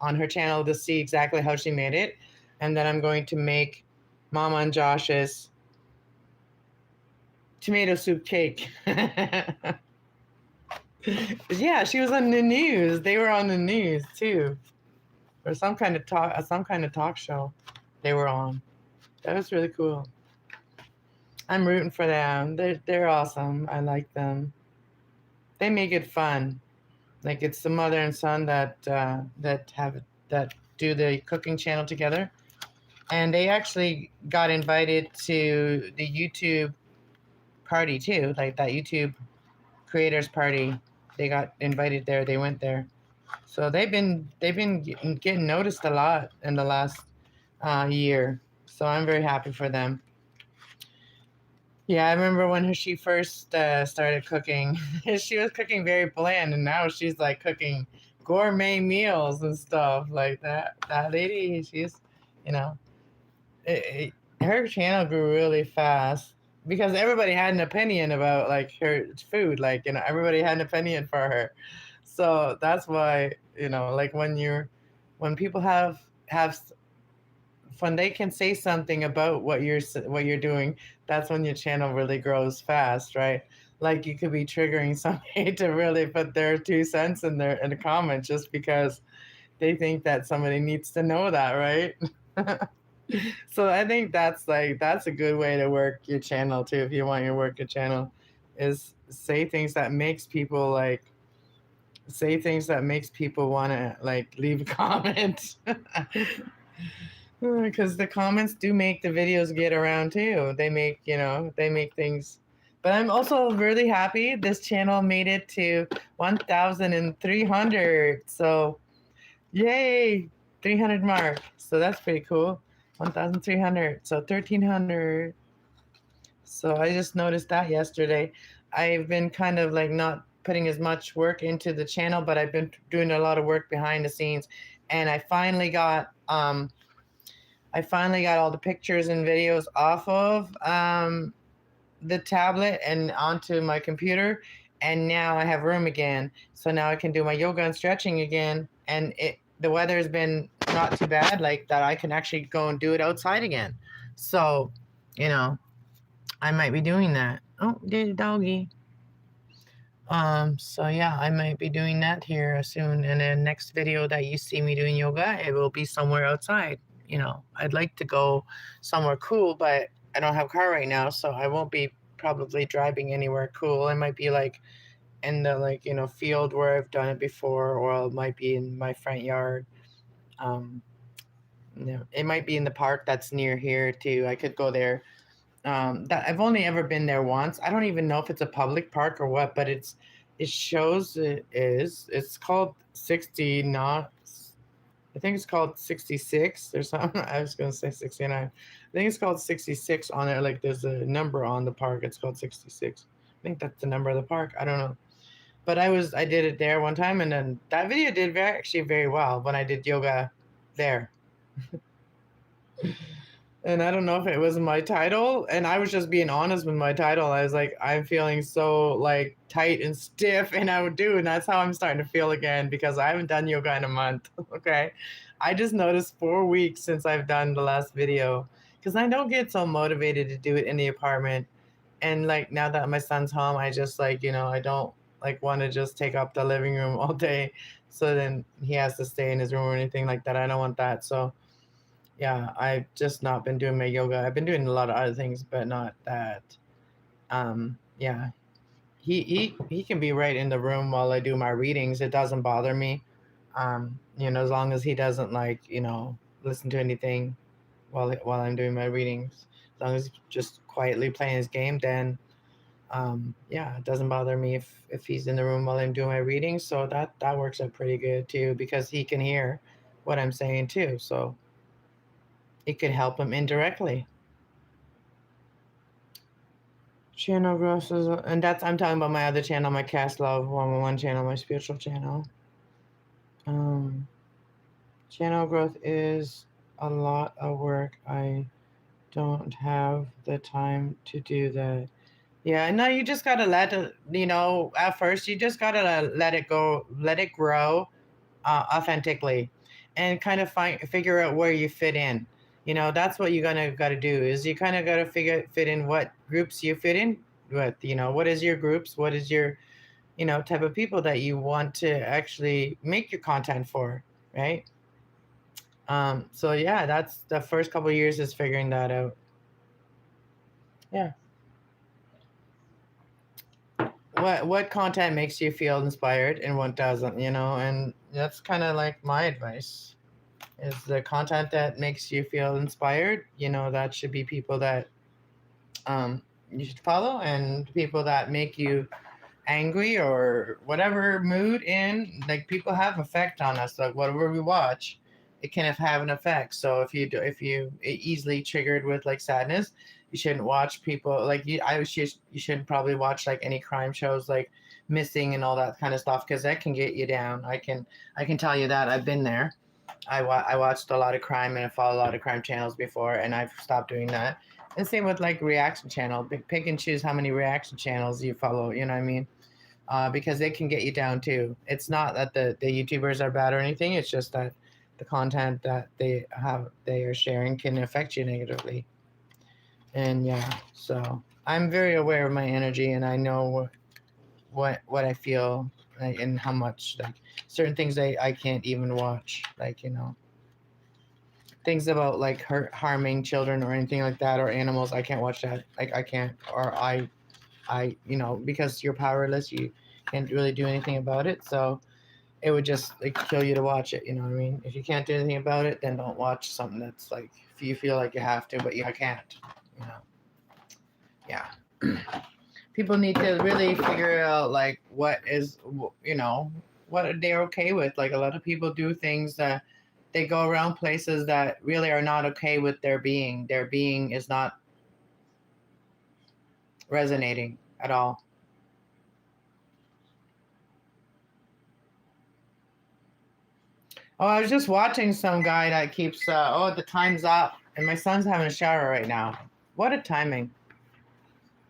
her channel to see exactly how she made it, and then I'm going to make Mama and Josh's tomato soup cake. Yeah, she was on the news. They were on the news too, or some kind of talk show they were on. That was really cool. I'm rooting for them. They're awesome. I like them. They make it fun. Like it's the mother and son that do the cooking channel together, and they actually got invited to the YouTube party too, like that YouTube creators party. They got invited there. They went there. So they've been getting noticed a lot in the last year. So I'm very happy for them. Yeah, I remember when she first started cooking. She was cooking very bland, and now she's like cooking gourmet meals and stuff like that. That lady, she's, you know, her channel grew really fast because everybody had an opinion about like her food. Like everybody had an opinion for her. So that's why like when people have when they can say something about what you're doing, that's when your channel really grows fast, right? Like you could be triggering somebody to really put their 2 cents in the comments just because they think that somebody needs to know that, right? So I think that's a good way to work your channel too. If you want your work your channel, is say things that makes people want to like leave a comment. Because the comments do make the videos get around too. They make things. But I'm also really happy this channel made it to 1,300. So, yay, 300 mark. So that's pretty cool. 1,300. So 1,300. So I just noticed that yesterday. I've been kind of like not putting as much work into the channel, but I've been doing a lot of work behind the scenes, and I finally got all the pictures and videos off of the tablet and onto my computer, and now I have room again. So now I can do my yoga and stretching again, and the weather has been not too bad, like that I can actually go and do it outside again. So, you know, I might be doing that. Oh, did doggy. So yeah, I might be doing that here soon. And then next video that you see me doing yoga, it will be somewhere outside. I'd like to go somewhere cool, but I don't have a car right now, so I won't be probably driving anywhere cool. It might be like in the field where I've done it before, or it might be in my front yard. Um, it might be in the park that's near here too. I could go there. That I've only ever been there once. I don't even know if it's a public park or what, but it shows it is. It's called 60 knots. I think it's called 66 or something. I was gonna say 69. I think it's called 66 on it. Like there's a number on the park. It's called 66. I think that's the number of the park. I don't know. But I did it there one time, and then that video did actually very well when I did yoga there. And I don't know if it was my title, and I was just being honest with my title. I was like, I'm feeling so like tight and stiff, and I would do, and that's how I'm starting to feel again because I haven't done yoga in a month. Okay, I just noticed 4 weeks since I've done the last video because I don't get so motivated to do it in the apartment. And like now that my son's home, I just like I don't like want to just take up the living room all day, so then he has to stay in his room or anything like that. I don't want that. So yeah, I've just not been doing my yoga. I've been doing a lot of other things, but not that. Yeah, he can be right in the room while I do my readings. It doesn't bother me. As long as he doesn't like listen to anything while I'm doing my readings. As long as he's just quietly playing his game, then yeah, it doesn't bother me if he's in the room while I'm doing my readings. So that works out pretty good too because he can hear what I'm saying too. So it could help him indirectly. Channel growth is, and that's I'm talking about my other channel, my Kass Love 111 channel, my spiritual channel. Channel growth is a lot of work. I don't have the time to do that. Yeah, no, you just gotta let it. At first, you just gotta let it go, let it grow, authentically, and kind of figure out where you fit in. That's what you gotta do is you kind of gotta fit in what groups you fit in with. What is your groups? What is your type of people that you want to actually make your content for, right? So yeah, that's the first couple of years is figuring that out. Yeah. What content makes you feel inspired and what doesn't, and that's kind of like my advice is the content that makes you feel inspired, that should be people that you should follow, and people that make you angry or whatever mood in, like people have effect on us, like whatever we watch it can have an effect. So if you easily triggered with like sadness, you shouldn't watch people like you shouldn't probably watch like any crime shows like missing and all that kind of stuff because that can get you down. I can tell you that I've been there. I watched a lot of crime and I followed a lot of crime channels before, and I've stopped doing that. And same with like reaction channel. Pick and choose how many reaction channels you follow. You know what I mean? Because they can get you down too. It's not that the YouTubers are bad or anything. It's just that the content that they are sharing can affect you negatively. And yeah, so I'm very aware of my energy, and I know what I feel, like, and how much like certain things I can't even watch, like things about like harming children or anything like that or animals. I can't watch that. Like I can't, or because you're powerless, you can't really do anything about it. So it would just like kill you to watch it. You know what I mean? If you can't do anything about it, then don't watch something that's like if you feel like you have to, but you can't. You know? Yeah. People need to really figure out like what is what they're okay with. Like a lot of people do things that they go around places that really are not okay with their being. Their being is not resonating at all. Oh, I was just watching some guy that keeps. The time's up, and my son's having a shower right now. What a timing!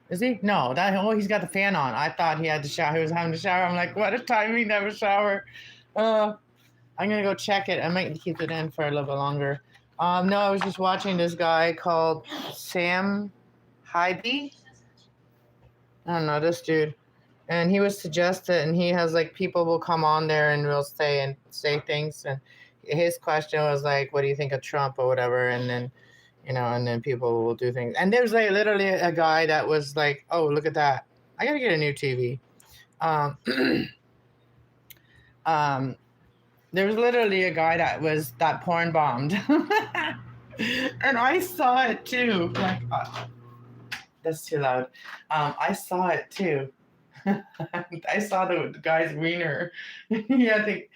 Is he? No, he's got the fan on. I thought he had to shower. He was having to shower. I'm like, what a timing to have a shower. I'm gonna go check it. I might keep it in for a little bit longer. No, I was just watching this guy called Sam Hybe. I don't know this dude, and he was suggested, and he has like people will come on there and will say things, and his question was like, "What do you think of Trump or whatever?" And then, and then people will do things. And there's like literally a guy that was like, "Oh, look at that! I gotta get a new TV." Um, um, there was literally a guy that porn bombed, and I saw it too. Like, that's too loud. I saw it too. I saw the guy's wiener. he had to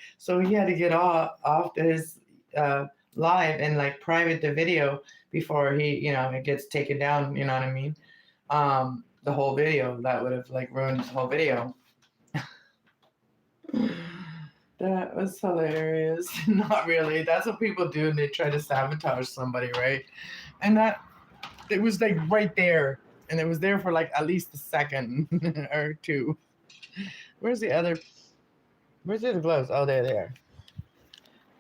get off his live and like private the video before it gets taken down. You know what I mean? The whole video that would have like ruined his whole video. That was hilarious. Not really. That's what people do when they try to sabotage somebody, right? And that it was like right there, and it was there for like at least a second or two. Where's the other gloves? Oh, there they are.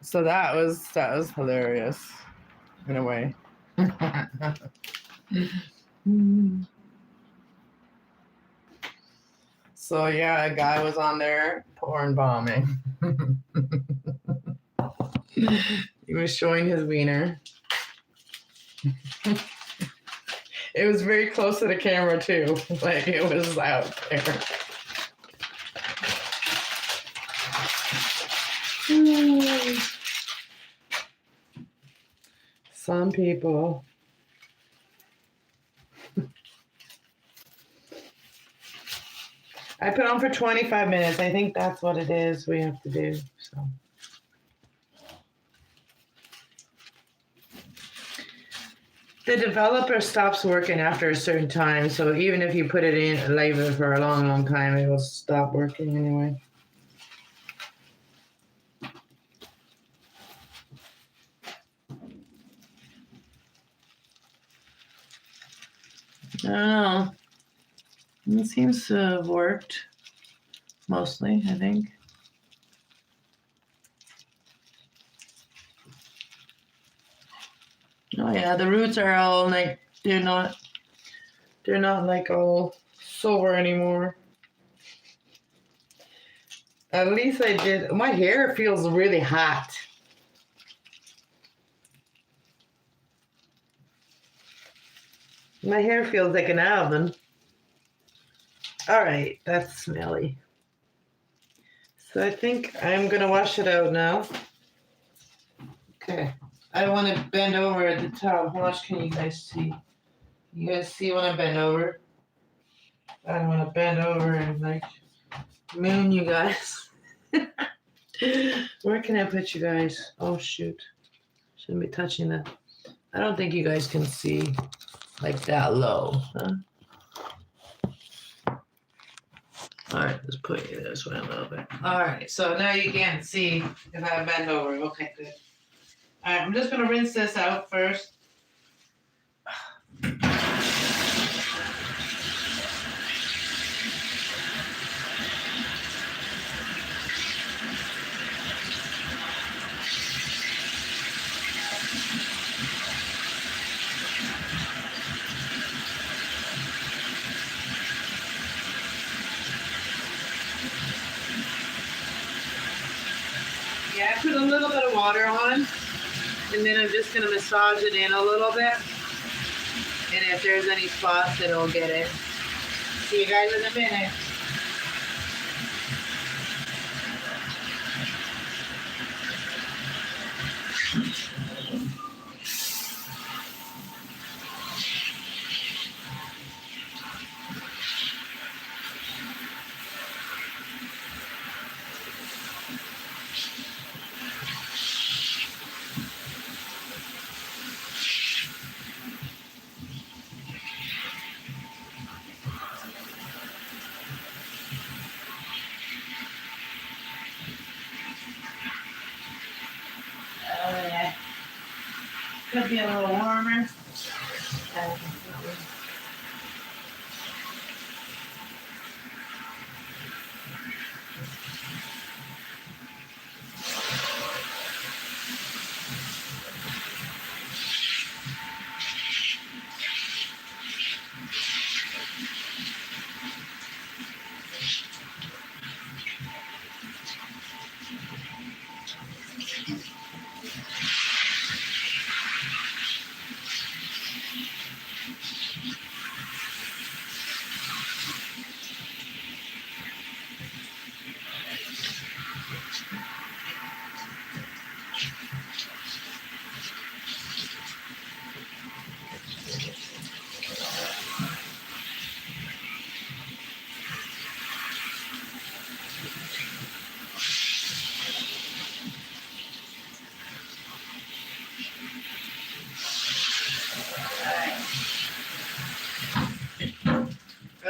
So that was hilarious in a way. So yeah, a guy was on there porn bombing. He was showing his wiener. It was very close to the camera too. Like it was out there. Some people. I put on for 25 minutes. I think that's what it is we have to do. So. The developer stops working after a certain time, so even if you put it in leave it for a long, long time, it will stop working anyway. I don't know. It seems to have worked mostly, I think. Oh yeah, the roots are all like they're not like all silver anymore. At least I did. My hair feels really hot. My hair feels like an oven. All right, that's smelly. So I think I'm gonna wash it out now. Okay. I want to bend over at the top. How much can you guys see? You guys see when I bend over? I don't want to bend over and like moon you guys. Where can I put you guys? Oh shoot. Shouldn't be touching that. I don't think you guys can see like that low, huh? All right, let's put you this way a little bit. All right, so now you can see if I bend over. Okay, good. All right, I'm just gonna rinse this out first. Yeah, I put a little bit of water on, and then I'm just gonna massage it in a little bit. And if there's any spots, it'll get it. See you guys in a minute. Oh yeah. Could be a little warmer.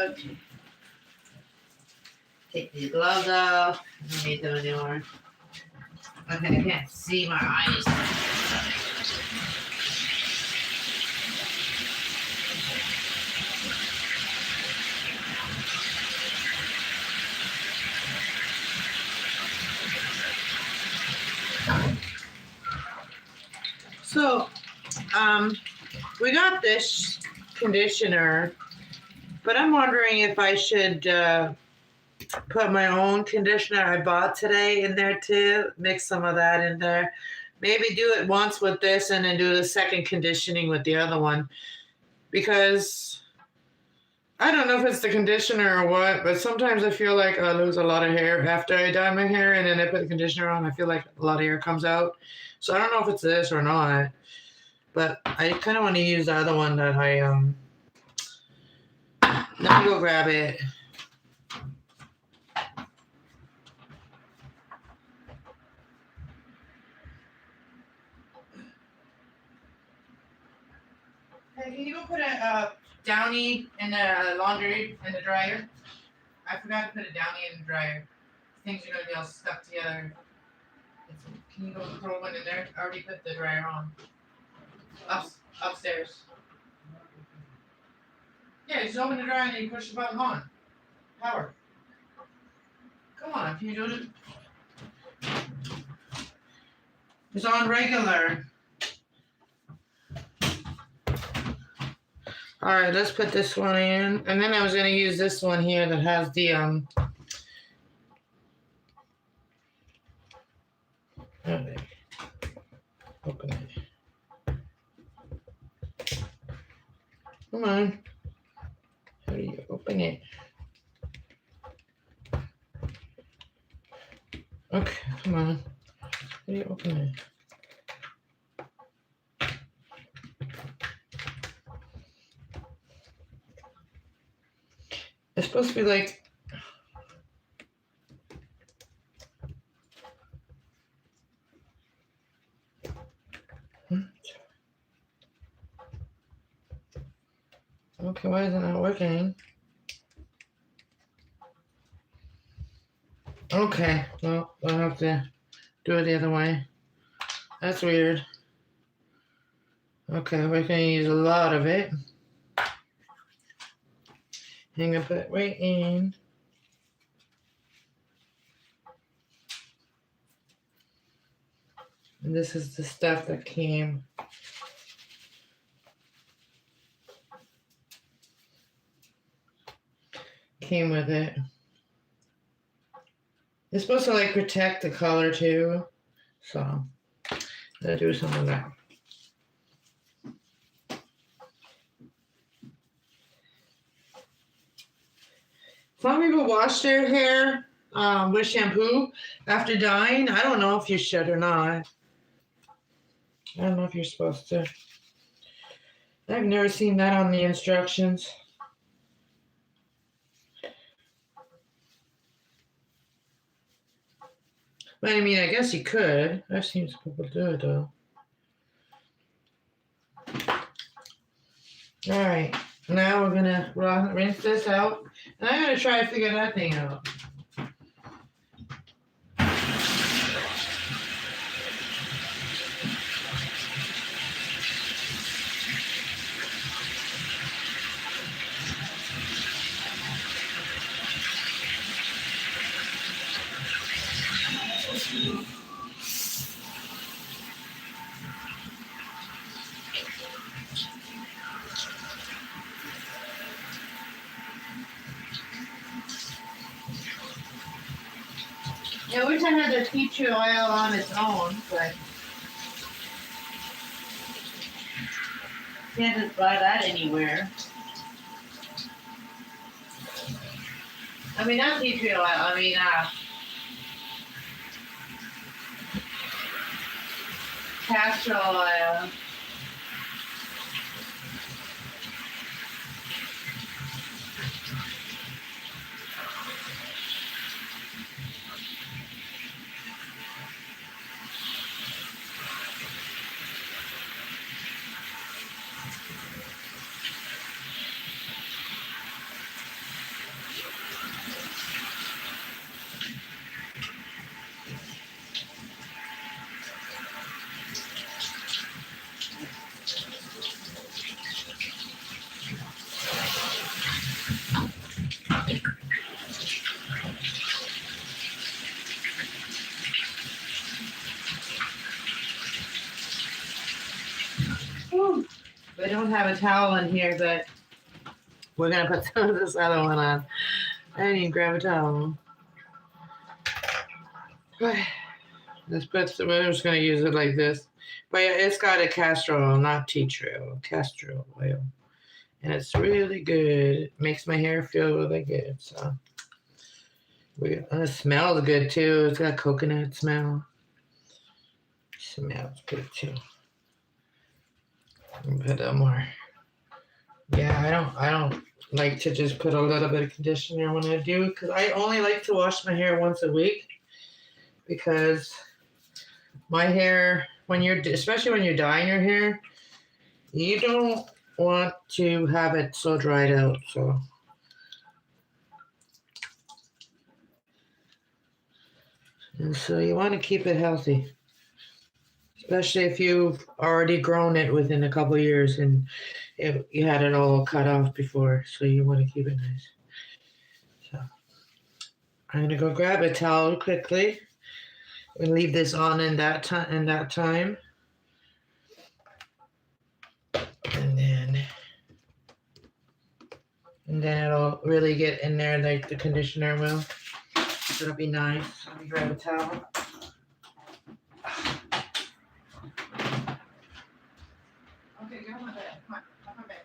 Okay. Take these gloves off. I don't need them anymore. Okay, I can't see my eyes. So, we got this conditioner, but I'm wondering if I should put my own conditioner I bought today in there too. Mix some of that in there. Maybe do it once with this and then do the second conditioning with the other one. Because I don't know if it's the conditioner or what, but sometimes I feel like I lose a lot of hair after I dye my hair and then I put the conditioner on. I feel like a lot of hair comes out. So I don't know if it's this or not. But I kind of want to use the other one that I, let me go grab it. Hey, can you go put a Downy in the laundry, in the dryer? I forgot to put a Downy in the dryer. Things are going to be all stuck together. Can you go throw one in there? I already put the dryer on. Upstairs. Yeah, just open the dryer and then you push the button on. Power. Come on, can you do it? It's on regular. Alright, let's put this one in. And then I was going to use this one here that has the, open it. Come on. How do you open it? Okay, come on. How do you open it? It's supposed to be like... Okay, why is it not working? Okay, well, I'll have to do it the other way. That's weird. Okay, we're gonna use a lot of it. I'm gonna put it right in. And this is the stuff that came with it. It's supposed to like protect the color too. So I'll do some of that. Some people wash their hair with shampoo after dyeing. I don't know if you should or not. I don't know if you're supposed to. I've never seen that on the instructions. But I mean, I guess you could. I've seen some people do it though. All right, now we're gonna rinse this out, and I'm gonna try to figure that thing out. Yeah, I wish I had the tea tree oil on its own, but can't just buy that anywhere. I mean, not tea tree oil, I mean, castor oil. have a towel in here, but we're gonna put some of this other one on. I need to grab a towel. Let's put some, we're just gonna use it like this. But yeah, it's got a castor oil, not tea tree oil, castor oil. And it's really good. It makes my hair feel really good. So and it smells good too. It's got coconut smell. Smells good too. Put a more. Yeah, I don't like to just put a little bit of conditioner when I do, because I only like to wash my hair once a week, because my hair, especially when you're dyeing your hair, you don't want to have it so dried out. So you want to keep it healthy, especially if you've already grown it within a couple of years and you had it all cut off before. So you want to keep it nice. So I'm gonna go grab a towel quickly and leave this on in that time. And then it'll really get in there like the conditioner will. So it'll be nice. Let me grab a towel. Okay, go on bed. Come on, come on bed.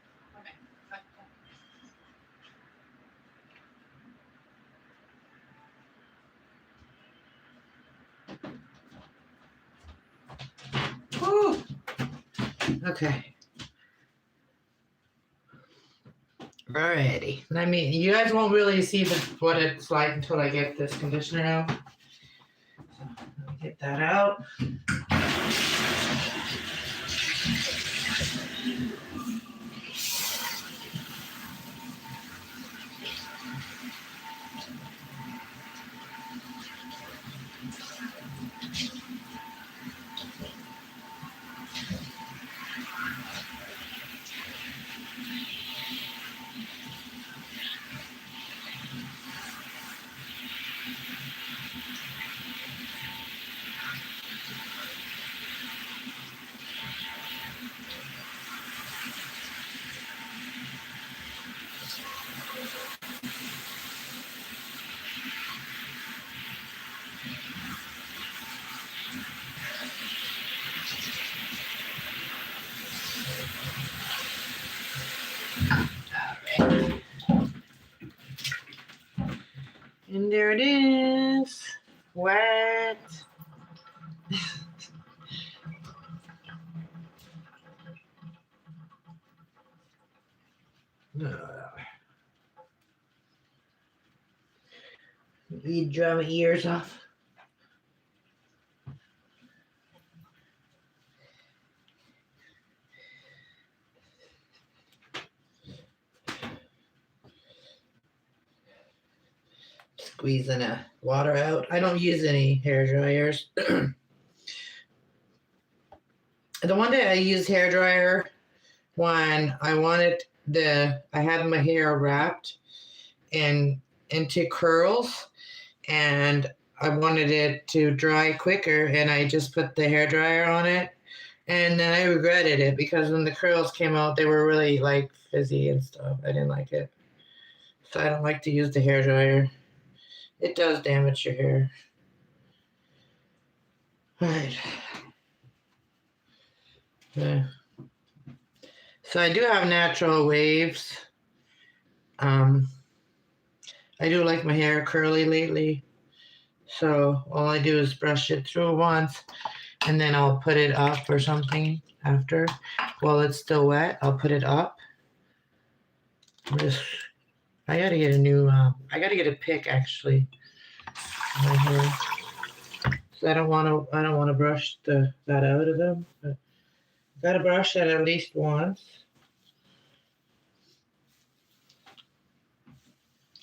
Woo! Okay. Alrighty. I mean, you guys won't really see what it's like until I get this conditioner out. So let me get that out. And there it is. Wet. You dry my ears off. Squeezing the water out. I don't use any hair dryers. The one day I used hair dryer when I had my hair wrapped into curls, and I wanted it to dry quicker, and I just put the hair dryer on it, and then I regretted it because when the curls came out, they were really like fizzy and stuff. I didn't like it, so I don't like to use the hair dryer. It does damage your hair. All right. Yeah. So I do have natural waves. I do like my hair curly lately. So all I do is brush it through once, and then I'll put it up or something after. While it's still wet, I'll put it up. I gotta get a pick actually. My hair. So I don't want to brush that out of them. But gotta brush it at least once.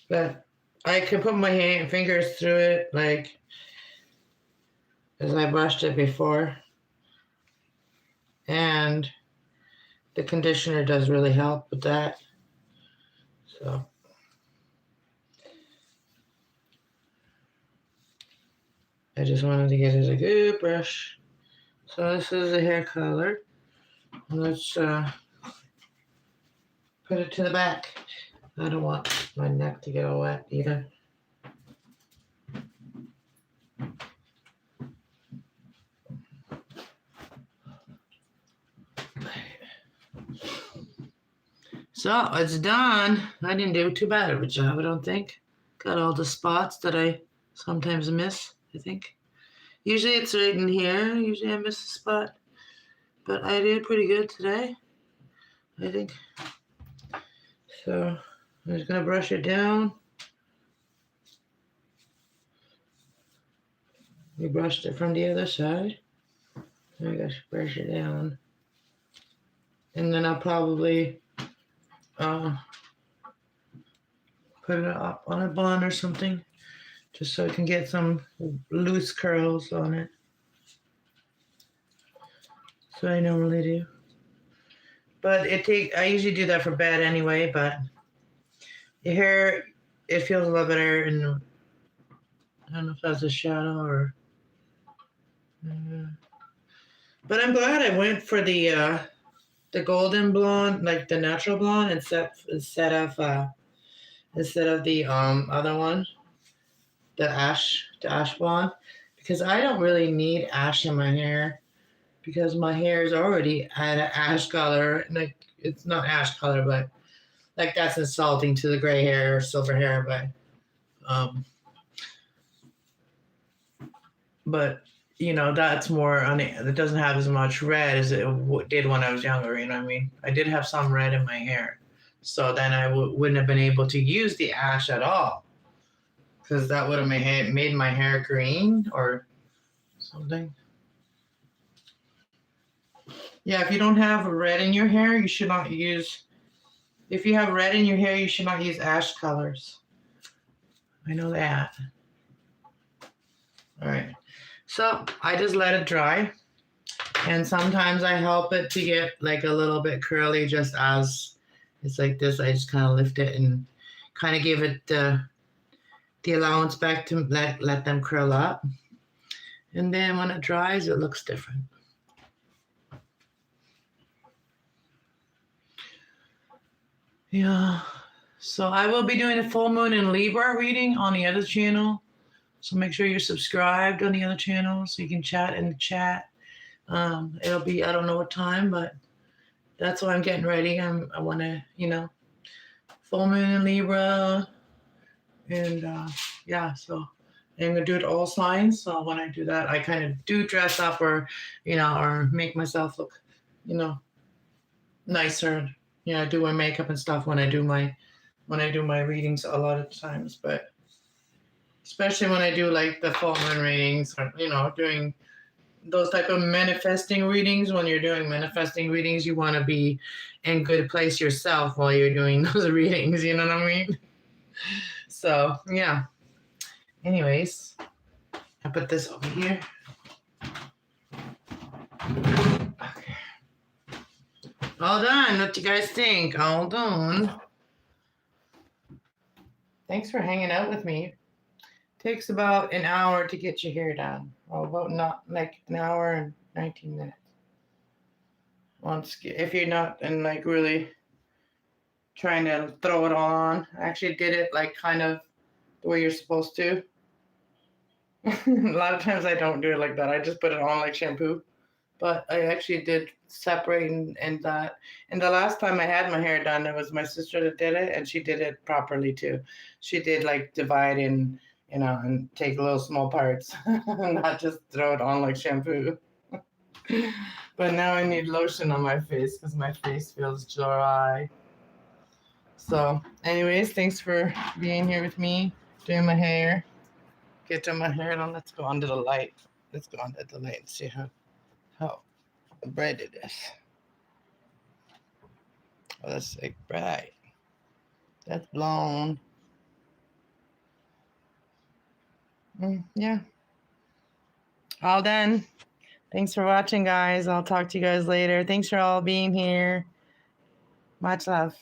But I can put my fingers through it like as I brushed it before. And the conditioner does really help with that. So I just wanted to get it a good brush. So this is the hair color. Let's put it to the back. I don't want my neck to get all wet either. So it's done. I didn't do too bad of a job, I don't think. Got all the spots that I sometimes miss, I think. Usually it's right in here. Usually I miss a spot. But I did pretty good today, I think. So I'm just going to brush it down. We brushed it from the other side. I gotta brush it down. And then I'll probably put it up on a bun or something, just so I can get some loose curls on it. So I normally do. But I usually do that for bed anyway, but your hair, it feels a lot better, and I don't know if that's a shadow or... but I'm glad I went for the golden blonde, like the natural blonde, instead of the other one, the ash blonde, because I don't really need ash in my hair, because my hair is already at an ash color. Like, it's not ash color, but like that's insulting to the gray hair or silver hair, but you know, that's more it doesn't have as much red as it did when I was younger. You know what I mean? I did have some red in my hair, so then I wouldn't have been able to use the ash at all, because that would have made my hair green or something. Yeah, if you don't have red in your hair, you should not use... If you have red in your hair, you should not use ash colors. I know that. All right. So I just let it dry. And sometimes I help it to get like a little bit curly, just as it's like this. I just kind of lift it and kind of give it the allowance back to let them curl up. And then when it dries, it looks different. Yeah. So I will be doing a full moon in Libra reading on the other channel. So make sure you're subscribed on the other channel so you can chat in the chat. It'll be, I don't know what time, but that's why I'm getting ready. I want to, full moon in Libra. And yeah, so I'm going to do it all signs. So when I do that, I kind of do dress up or make myself look, nicer. I do my makeup and stuff when I do my readings a lot of times, but especially when I do like the full moon readings, or doing those type of manifesting readings. When you're doing manifesting readings, you want to be in good place yourself while you're doing those readings, you know what I mean? So yeah, anyways, I put this over here. Okay. All done. What you guys think? All done. Thanks for hanging out with me. Takes about an hour to get your hair done. Well, about not like an hour and 19 minutes. If you're not like really trying to throw it on. I actually did it like kind of the way you're supposed to. A lot of times I don't do it like that. I just put it on like shampoo. But I actually did separate and that. And the last time I had my hair done, it was my sister that did it, and she did it properly too. She did like divide and take little small parts, not just throw it on like shampoo. But now I need lotion on my face because my face feels dry. So anyways, thanks for being here with me, doing my hair. Get to my hair done. Let's go under the light. Let's go under the light and see how bright it is. Oh, that's like bright. That's blonde. Yeah. All done. Thanks for watching, guys. I'll talk to you guys later. Thanks for all being here. Much love.